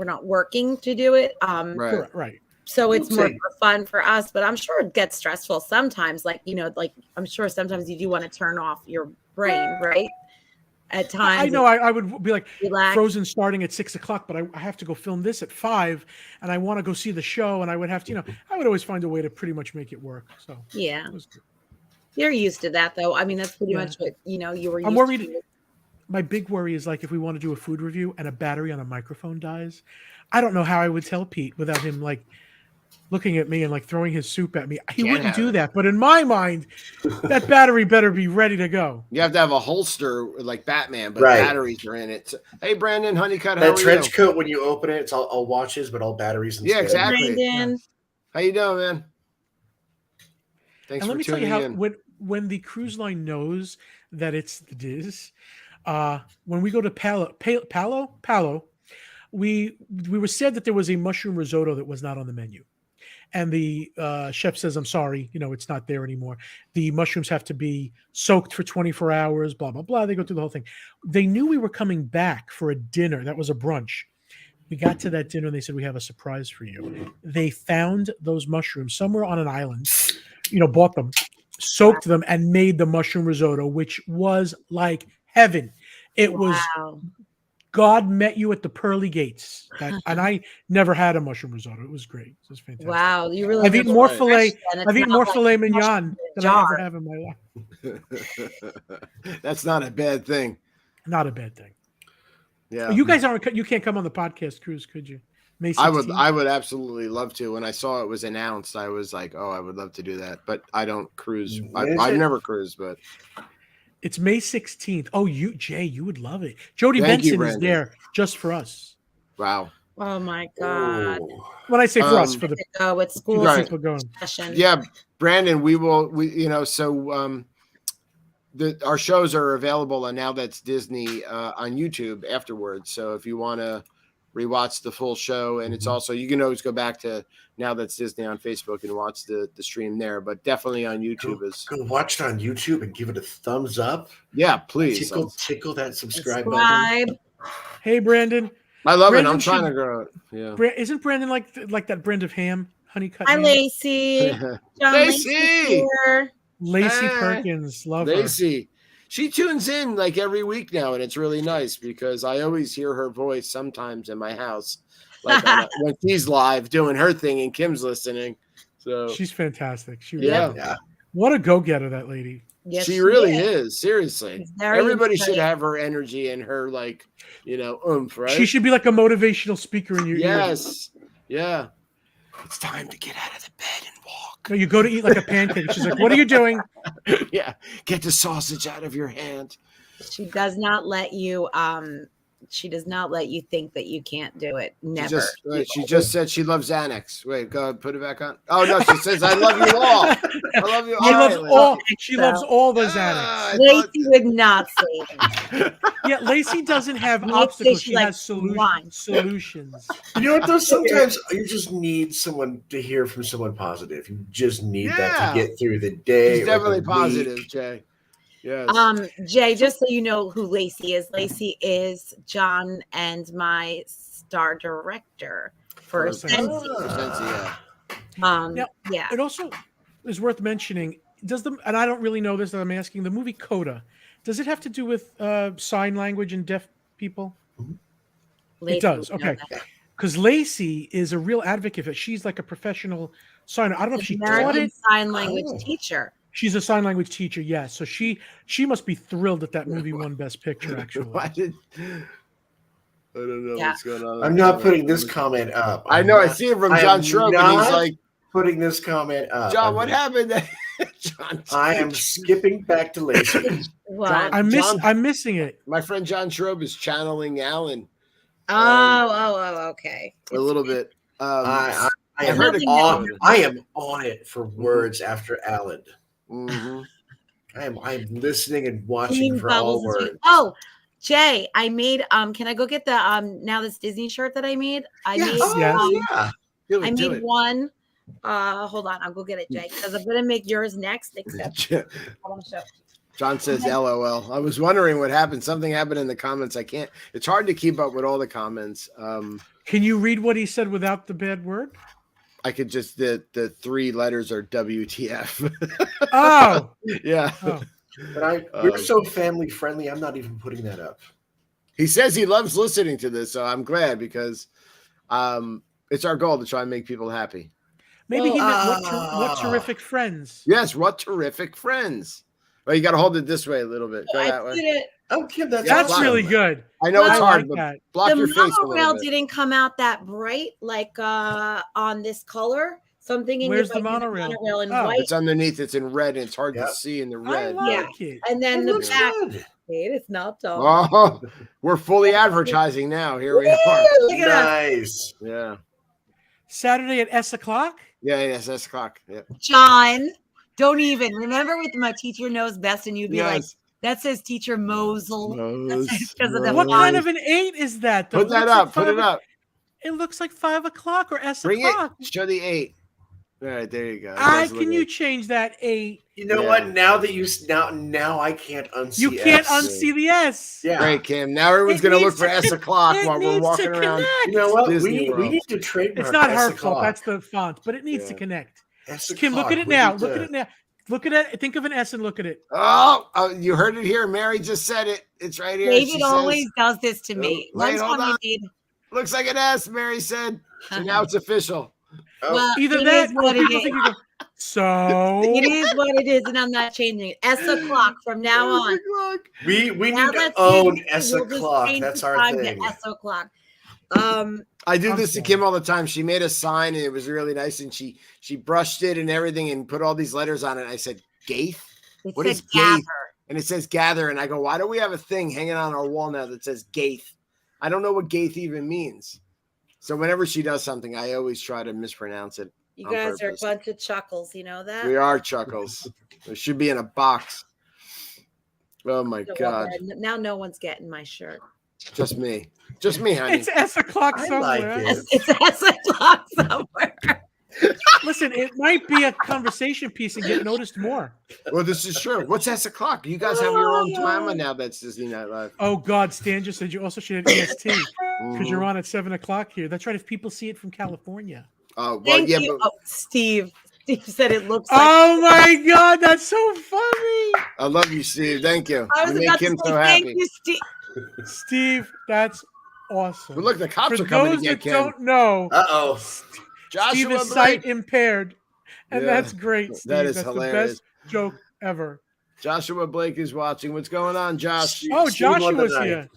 not working to do it. right. Right. So it's more Same. for fun for us, but I'm sure it gets stressful sometimes. Like, you know, like I'm sure sometimes you do want to turn off your brain, right? At times. I know I would be like Relax. Frozen starting at 6 o'clock, but I have to go film this at 5 and I want to go see the show. And I would have to, I would always find a way to pretty much make it work. So Yeah. it was good. You're used to that though. I mean, that's pretty Yeah. much what, you know, you were used I'm worried. to. My big worry is like if we want to do a food review and a battery on a microphone dies, I don't know how I would tell Pete without him like looking at me and like throwing his soup at me. He Can't wouldn't have do it. that, but in my mind, that battery better be ready to go. You have to have a holster like Batman, but Right. batteries are in it. So, hey, Brandon, Honeycutt, how That are trench you? coat, when you open it, it's all watches, but all batteries instead. Yeah, exactly. Brandon. How you doing, man? Thanks And for let me tell you tuning how in. when the cruise line knows that it's the Diz, when we go to Palo, we were said that there was a mushroom risotto that was not on the menu. And the chef says, I'm sorry, it's not there anymore. The mushrooms have to be soaked for 24 hours, blah, blah, blah. They go through the whole thing. They knew we were coming back for a dinner. That was a brunch. We got to that dinner and they said, we have a surprise for you. They found those mushrooms somewhere on an island, bought them, soaked them, and made the mushroom risotto, which was like heaven. It was God met you at the pearly gates. And I never had a mushroom risotto. It was great. It was fantastic. Wow, you really I've eaten more filet. I've eaten more filet mignon than I ever jar. have in my life. That's not a bad thing. Not a bad thing. Yeah. You guys aren't. You can't come on the podcast cruise, could you? May 16th? I would absolutely love to. When I saw it was announced, I was like, oh, I would love to do that. But I don't cruise. I've never cruised, but it's May 16th. Oh, Jay, you would love it. Jody Thank you, Benson is Brandon. there just for us. Wow. Oh my God. When I say for us, for the go with school Right. people going. session. Yeah, Brandon, our shows are available on Now That's Disney on YouTube afterwards. So if you want to rewatch the full show, and it's also, you can always go back to Now That's Disney on Facebook and watch the stream there, but definitely on YouTube Go watch it on YouTube and give it a thumbs up. Yeah, please. Tickle that subscribe button. Hey, Brandon. I love Brandon it. I'm trying to grow it. Yeah. Isn't Brandon like that brand of ham? Honeycutt Hi, ham? Lacey. John Lacey! here. Lacey Perkins. Love Lacey. She tunes in like every week now, and it's really nice because I always hear her voice sometimes in my house, like when she's live doing her thing and Kim's listening. So she's fantastic. Yeah. What a go-getter, that lady. Yes, she really is. Seriously. She's very Everybody should inspiring. have her energy and her oomph, right? She should be like a motivational speaker in your ear. Yes. Yeah. It's time to get out of the bed and walk. No, you go to eat like a pancake. She's like, what are you doing? Yeah. Get the sausage out of your hand. She does not let you think that you can't do it. Never. She just said she loves Xanax. Wait, go ahead, put it back on. Oh no, she says I love you all. I love you all. She loves all the Xanax. Lacey would not say that. Yeah, Lacey doesn't have Lacey, obstacles. she She likes has wine. solutions. You know what, though? Sometimes you just need someone to hear from someone positive. You just need that to get through the day. She's definitely positive, Jay. Yes. Jay, just so you know who Lacey is John and my star director for Sensi. Yeah. It also is worth mentioning. And I don't really know this, I'm asking, the movie Coda, does it have to do with sign language and deaf people? Lacey it does. Okay. Because Lacey is a real advocate for it. She's like a professional signer. I don't know if she taught it. Sign language teacher. She's a sign language teacher, yes. So she must be thrilled that movie won Best Picture, actually. I don't know what's going on. I'm not putting this comment up. I know. I see it from John Shrove, and he's like, putting this comment up. John, what happened? John, I am skipping back to Lacey. I'm missing it. My friend John Shrove is channeling Alan. Okay. A little bit. I am on it for words after Alan. Mm-hmm. I'm listening and watching for all words. Oh, Jay, I made can I go get the Now This Disney shirt that I made? I made one. Hold on, I'll go get it, Jay, because I'm gonna make yours next. Except John says LOL. I was wondering what happened. Something happened in the comments. It's hard to keep up with all the comments. Can you read what he said without the bad word? I could just the 3 letters are WTF. Oh, yeah. Oh. But we're so family friendly. I'm not even putting that up. He says he loves listening to this, so I'm glad because it's our goal to try and make people happy. Maybe he meant what terrific friends. Yes, what terrific friends. Oh, you got to hold it this way a little bit. Go I that put way. it. Oh, Kim, that's That's awesome. really good. I know it's Well, hard, like but that. block The your face a little monorail bit. didn't come out that bright, like on this color. So I'm thinking Where's if I the do monorail? in Oh. white, It's underneath. It's in red, and it's hard Yep. to see in the I red. like it. and then It the looks back. good. Wait, it's not dumb. Oh, we're fully advertising now. Here we are. Look at us. Nice. Yeah. Saturday at S o'clock. Yes, that's clock. Yeah. John, don't even remember with my teacher knows best, and you'd be like, Yes. that says teacher Mosel. Mose, Because of the What Mose. kind of an 8 is that? Though? Put It that looks like up. Put it 5 up. It looks like 5 o'clock or S Bring o'clock. it. Show the 8. All right, there you go. It does look Can you good. change that 8? You know Yeah. what? Now that now I can't unsee. You can't S. unsee the S. Yeah. Great, Kim. Now everyone's It going to look needs for to S con- o'clock it while we're needs walking to around. connect. You know what? Disney We World. need to trademark. It's not S her o'clock. fault. That's the font, but it needs to Yeah. connect. S Kim, look at o'clock. it We now. need Look to- at it now. Look at it. Think of an S and look at it. Oh, you heard it here. Mary just said it. It's right here. She David says, always does this to me. Oh, wait, One hold time on. he did. looks like an S, Mary said. So now it's official. Oh, Well, Either it that is or what it people is. think you go, so It is what it is, and I'm not changing it. S o'clock from now on. we Now need to let's own change it. S We'll just o'clock. change That's the our time thing. to S o'clock. I do I'm this to sorry. Kim all the time. She made a sign and it was really nice, and she brushed it and everything and put all these letters on it. I said, Gaith? It What said is gather. Gaith? And it says gather. And I go, why do we have a thing hanging on our wall now that says Gaith? I don't know what Gaith even means. So whenever she does something, I always try to mispronounce it. You on guys are a purpose. bunch of chuckles. You know that? We are Chuckles. It should be in a box. Oh my So, God. now no one's getting my shirt. Just me. Just me, honey. it's S o'clock I somewhere. like it. It's S o'clock somewhere. Listen, it might be a conversation piece and get noticed more. Well, this is true. What's S o'clock? You guys have your own timer now. That's Disney Night Live. Oh God, Stan just said you also should have EST because Mhm. you're on at 7 o'clock here. That's right. If people see it from California. Oh, well, Thank yeah, you. but Oh, Steve. Steve said it looks like. Oh my God, that's so funny, I love you, Steve. Thank you. I was You about make to him say so thank happy. you, Steve. Steve. That's awesome. But look, the cops For are coming to those get that Kim. don't know, Uh-oh. Steve Joshua is sight Blake. impaired, and Yeah, that's great. Steve. that is that's hilarious. the best joke ever. Joshua Blake is watching. What's going on, Josh? Oh, Steve won the Joshua's night. here.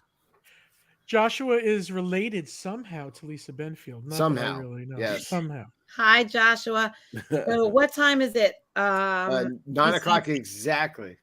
Joshua is related somehow to Lisa Benfield. Not that I Somehow, really know. yes. Somehow. Hi, Joshua. So what time is it? 9 you o'clock exactly.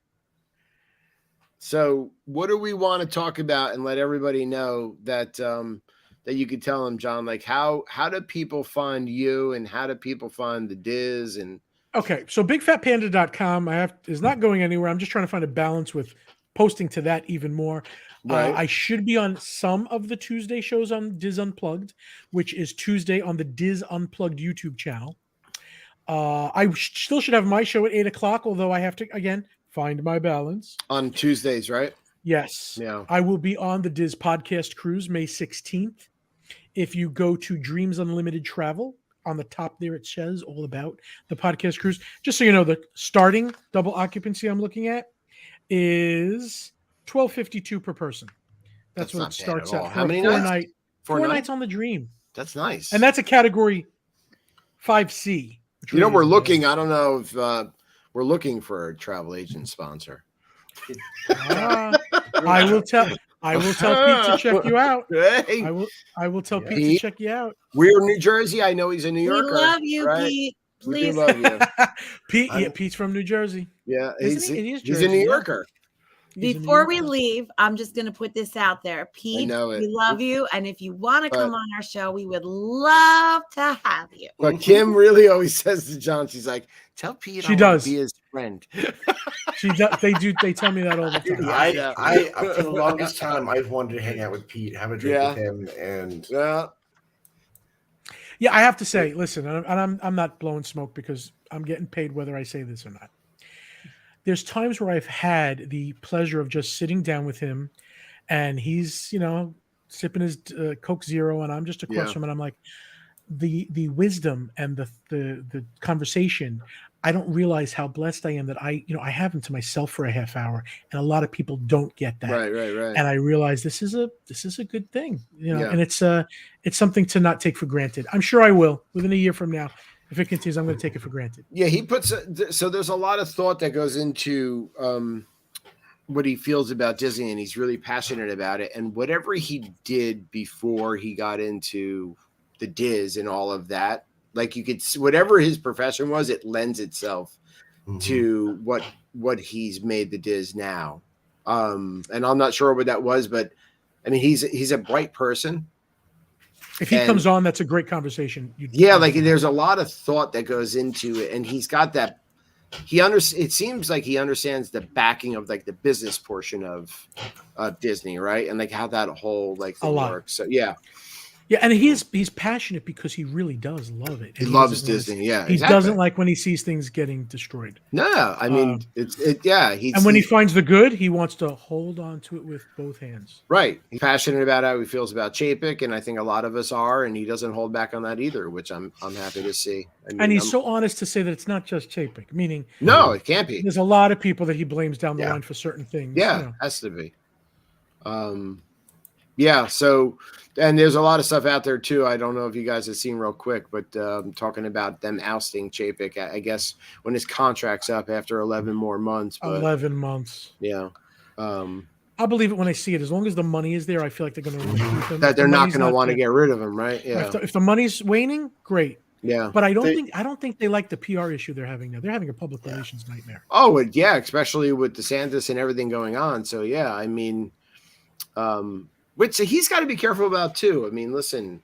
So, what do we want to talk about and let everybody know that that you could tell them, John? Like, how do people find you and how do people find the Diz and Okay, so bigfatpanda.com is not going anywhere. I'm just trying to find a balance with posting to that even more. Right. I should be on some of the Tuesday shows on Diz Unplugged, which is Tuesday on the Diz Unplugged YouTube channel. I still should have my show at 8 o'clock, although I have to, again, find my balance. on Tuesdays, right? Yes. Yeah. I will be on the Diz Podcast Cruise May 16th. If you go to Dreams Unlimited Travel, on the top there it says all about the podcast cruise. Just so you know, the starting double occupancy I'm looking at is $1,252 per person. That's what it not bad at starts all. at. How for a many four nights? night, Four four nights? nights on the Dream. That's nice. And that's a category 5C. which You know, really we're isn't looking. I don't know if we're looking for a travel agent sponsor. bad. I will tell Pete to check you out. Hey, I will tell Pete to Pete. check you out. we're New Jersey. I know he's a New We Yorker. love you, right? Pete. We Please. do love you. Pete, yeah, Pete's from New Jersey. Yeah, Isn't he? He is he's a Jersey, New yeah. Yorker. He's a New Before we Yorker. leave, I'm just going to put this out there. Pete, know it. we love you. And if you want to But- come on our show, we would love to have you. But Kim really always says to John, she's like, "Tell Pete She I does. want to be his friend." She does, they tell me that all the time. I for the longest time I've wanted to hang out with Pete, have a drink Yeah. with him, and Yeah, Yeah, I have to say, listen, and I'm not blowing smoke because I'm getting paid whether I say this or not. There's times where I've had the pleasure of just sitting down with him, and he's, sipping his Coke Zero, and I'm just across Yeah. from him, and I'm like, the wisdom and the conversation. I don't realize how blessed I am that I have him to myself for a half hour, and a lot of people don't get that. right. And I realize this is a good thing, Yeah. and it's something to not take for granted. I'm sure I will within a year from now. If it continues, I'm going to take it for granted. Yeah, he puts so there's a lot of thought that goes into what he feels about Disney, and he's really passionate about it. And whatever he did before he got into the Diz and all of that, like you could, whatever his profession was, it lends itself to what he's made the Diz now. And I'm not sure what that was, but I mean, he's a bright person. If he comes on, that's a great conversation. Like there's a lot of thought that goes into it, and he's got that. It seems like he understands the backing of like the business portion of Disney, right? And like how that whole like thing works. So yeah, and he's passionate because he really does love it. He loves Disney. He doesn't like when he sees things getting destroyed. No, I mean and when he finds the good, he wants to hold on to it with both hands. Right. He's passionate about how he feels about Chapek, and I think a lot of us are, and he doesn't hold back on that either, which I'm happy to see. I mean, and he's so honest to say that it's not just Chapek, meaning no, it can't be. There's a lot of people that he blames down the line for certain things. Yeah, has to be. So, and there's a lot of stuff out there too. I don't know if you guys have seen real quick, but talking about them ousting Chapek, I guess when his contract's up after 11 more months. 11 months. Yeah. I'll believe it when I see it. As long as the money is there, I feel like they're going to keep him. That they're not going to want to get rid of him, right? Yeah. If the money's waning, great. Yeah. But I don't think they like the PR issue they're having now. They're having a public relations nightmare. Oh, yeah, especially with DeSantis and everything going on. So yeah, I mean, which he's got to be careful about too. I mean, listen,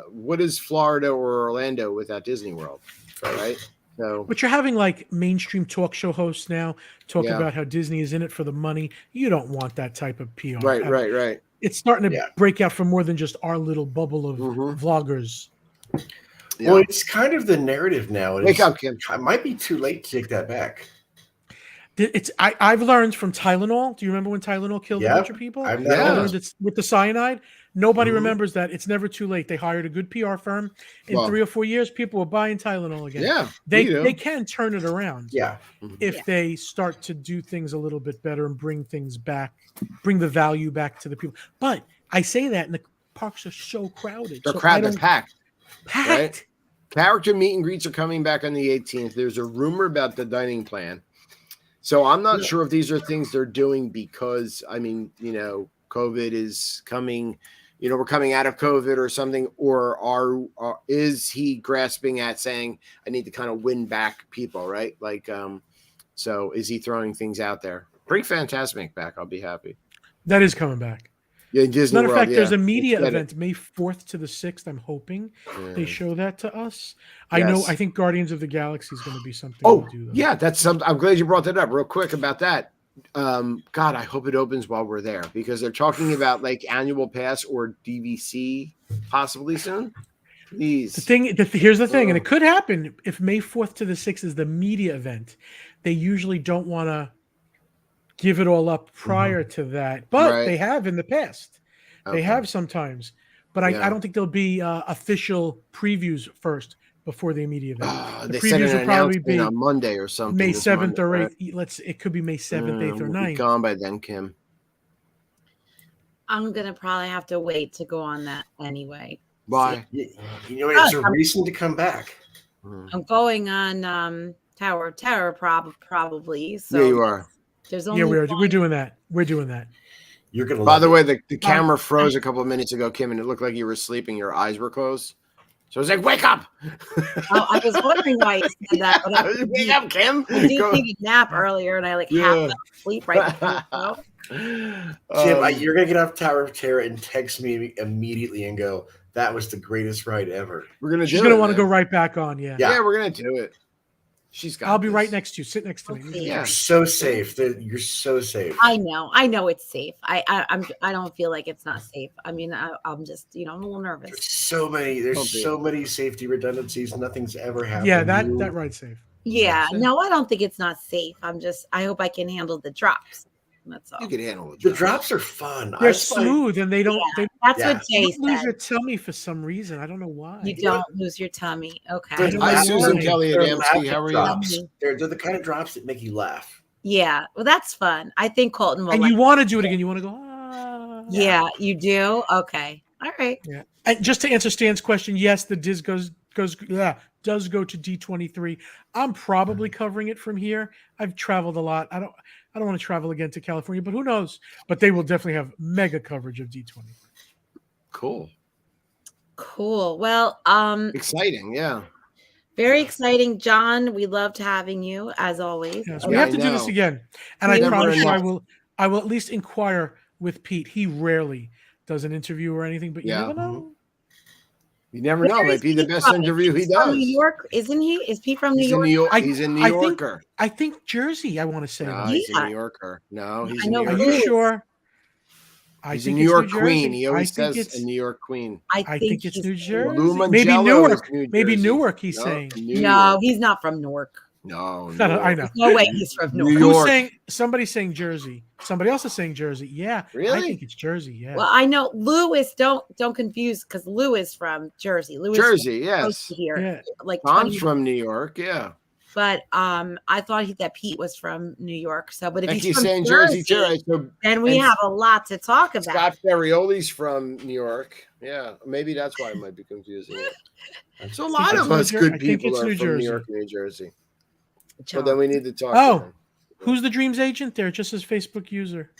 what is Florida or Orlando without Disney World, right? So, but you're having like mainstream talk show hosts now talk about how Disney is in it for the money. You don't want that type of PR. Right. It's starting to break out for more than just our little bubble of vloggers. Yeah. Well, it's kind of the narrative now. Wake up, Kim. It might be too late to take that back. I've learned from Tylenol. Do you remember when Tylenol killed a bunch of people? I learned it's with the cyanide. Nobody remembers that. It's never too late. They hired a good PR firm. In 3 or 4 years, people were buying Tylenol again. Yeah, they can turn it around. Yeah, if they start to do things a little bit better and bring things back, bring the value back to the people. But I say that, and the parks are so crowded. They're packed. Right? Character meet and greets are coming back on the 18th. There's a rumor about the dining plan. So I'm not sure if these are things they're doing because, I mean, COVID is coming, we're coming out of COVID or something, or is he grasping at saying, I need to kind of win back people, right? Like, so is he throwing things out there? Bring Fantasmic back. I'll be happy. That is coming back. Yeah, Disney Matter of fact, World, there's a media event May 4th to the 6th. I'm hoping they show that to us. I think Guardians of the Galaxy is going to be something to do. Yeah, that's something. I'm glad you brought that up real quick about that. God, I hope it opens while we're there because they're talking about like annual pass or DVC possibly soon. Please. Here's the thing, and it could happen if May 4th to the 6th is the media event. They usually don't want to give it all up prior to that, but they have in the past. They have sometimes, but I don't think there'll be official previews first before the immediate event. The previews will probably be on Monday or something. May 7th or 8th. Right? It could be May 7th, 8th, or 9th. We'll be gone by then, Kim. I'm gonna probably have to wait to go on that anyway. Why? It's a reason to come back. I'm going on Tower probably. So yeah, you are. There's only we're doing that. We're doing that. You're gonna. By the way, the camera froze a couple of minutes ago, Kim, and it looked like you were sleeping. Your eyes were closed. So I was like, "Wake up!" I was wondering why you said that. But wake up, Kim. I did take a nap earlier, and I half fell asleep right before Tim, you're gonna get off Tower of Terror and text me immediately and go, "That was the greatest ride ever." She's gonna want to go right back on. Yeah, we're gonna do it. She's got. I'll be right next to you. Sit next to me. Yeah. You're so safe. You're so safe. I know it's safe. I don't feel like it's not safe. I mean, I'm just I'm a little nervous. There's so many safety redundancies. Nothing's ever happened. Yeah, that ride's safe. Yeah, no, I don't think it's not safe. I hope I can handle the drops. That's all. You can handle it. The drops are fun. They're smooth and they don't. Yeah, that's what Jay said. You lose your tummy for some reason. I don't know why. You don't lose your tummy. Okay. Hi, Susan Kelly Adamski. How are you? They're the kind of drops that make you laugh. Yeah. Well, that's fun. I think Colton will. And you want to do it again. You want to go. Yeah, you do. Okay. All right. Yeah. And just to answer Stan's question, yes, the Diz goes does go to D23. I'm probably covering it from here. I've traveled a lot. I don't want to travel again to California, but who knows? But they will definitely have mega coverage of D23. Cool. Cool. Well, Exciting. Yeah. very exciting, John. We loved having you as always. Yes, we Yeah, have I to do this know. again. And I Never promise you, enough. I will at least inquire with Pete. He rarely does an interview or anything, but you Yeah. never know. You never know. Where Might is be the Pete best from? interview he He's from does. New York, isn't he? Is Pete from New He's in York? New York. I- He's a New I think- Yorker. I think Jersey, I want to say. No, though. he's a Yeah. New Yorker. No, he's I a know New Are Yorker. you Louis. sure? I He's a think New it's York Jersey. queen. He always I think says it's, a New York queen. I think it's he's New Jersey. Lou Maybe Mangello Newark. is New Maybe Jersey. Newark, he's No, saying. New No, York. he's not from Newark. No, I Newark. know. No way he's from New Newark. Who's York. saying? Somebody's saying Jersey. Somebody else is saying Jersey. Yeah, I Really? think it's Jersey. Yeah. Well, I know Lewis. Don't confuse because Lou is from Jersey. Lewis Jersey, is yes. close to here, Yeah. like I'm 20. from New York. Yeah. But I thought that Pete was from New York. So, but if And he's he's from saying Jersey too. Right? So then we and have a lot to talk about. Scott Ferrioli's from New York. Yeah, maybe that's why I might be confusing it. So a lot it's of New us Jer- good I think people it's are New from Jersey. New York, New Jersey. So John. then we need to talk. Oh. to him. Who's the Dreams agent? There, just his Facebook user.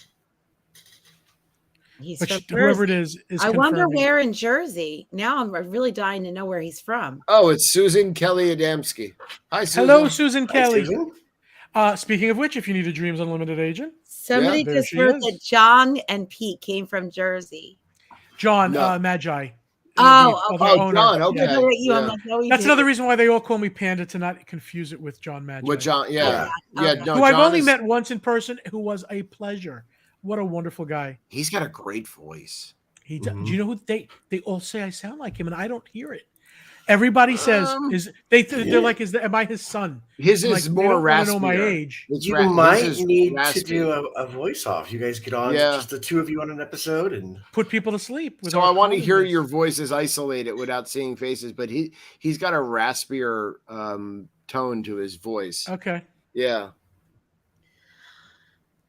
He's But from whoever it Jersey. is I wonder confirming. where in Jersey. Now I'm really dying to know where he's from. Oh, it's Susan Kelly Adamski. Hi, Susan. Hello, Susan Hi, Kelly. Susan. Speaking of which, if you need a Dreams Unlimited agent, Somebody there just she wrote is. that John and Pete came from Jersey. John No. Magi. Oh, the okay. other Oh, owner. John. I Okay. know what you. I'm Yeah. like, no, he That's didn't. another reason why they all call me Panda, to not confuse it with John Magi. With John. Yeah. Yeah. Okay. No, who I've John only is- met once in person, who was a pleasure. What a wonderful guy. He's got a great voice. He. Mhm. Do you know who they all say I sound like him, and I don't hear it. Everybody says they're like, am I his son? His I'm is like, they more don't wanna raspy. know my age. You might need to do a voice off. You guys get on, Yeah. just the two of you on an episode, and Put people to sleep. So I want to hear calling your voices isolated without seeing faces, but he's got a raspier tone to his voice. this. Okay. Yeah,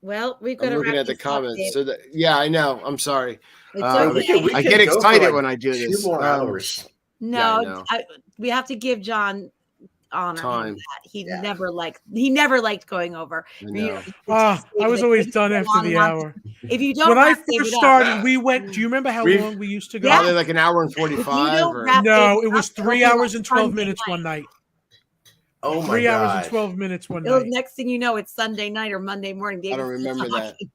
Well, we've got I'm to looking wrap at the this up, comments. Dave. So that, yeah, I know. I'm sorry. It's we okay. we I could get go for, excited like, when I do 2 this. more hours. No, Yeah, we have to give John honor. Time. Him that. He never liked going over. I know. I was always done after the hour. If you don't, When I wrap, save first it up. started, we went. Do you remember how We've- long we used to go? Yeah. Probably like an hour and If you 45. don't Or, wrap, No, save it was up, 3 it'll be hours like and 12 Sunday minutes night. one night. Oh my 3 hours god! and 12 minutes one It'll- night. Next thing you know, it's Sunday night or Monday morning. I don't David's remember that. talking.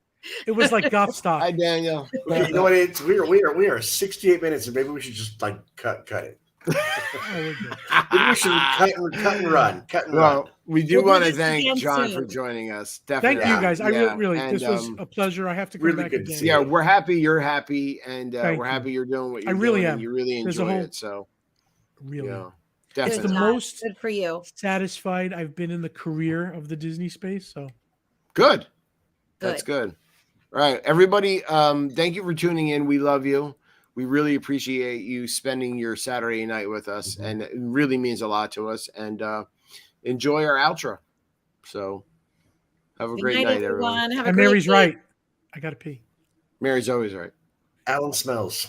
It was like Hi, Gobstock. Daniel. You know what? We are 68 minutes, and maybe we should just like cut it. Oh, we're good. Maybe we should cut and run. Well, we do We'll do want to this thank again John soon. for joining us. Thank Definitely. you guys. I Yeah, really and, this was a pleasure. I have to come really back good to again. see yeah, you. we're happy you're happy, and Thank we're you. happy you're doing what I you're really doing. am. And you really There's a enjoy whole- it. So, Really. yeah, It's Good definitely. the job. most Good for you. satisfied I've been in the career of the Disney space. So Good. Good. That's good. All right, everybody. Thank you for tuning in. We love you. We really appreciate you spending your Saturday night with us, and it really means a lot to us. And enjoy our outro. So, have a Good great night, everyone. Have a and great Mary's week. right. I gotta pee. Mary's always right. Alan smells.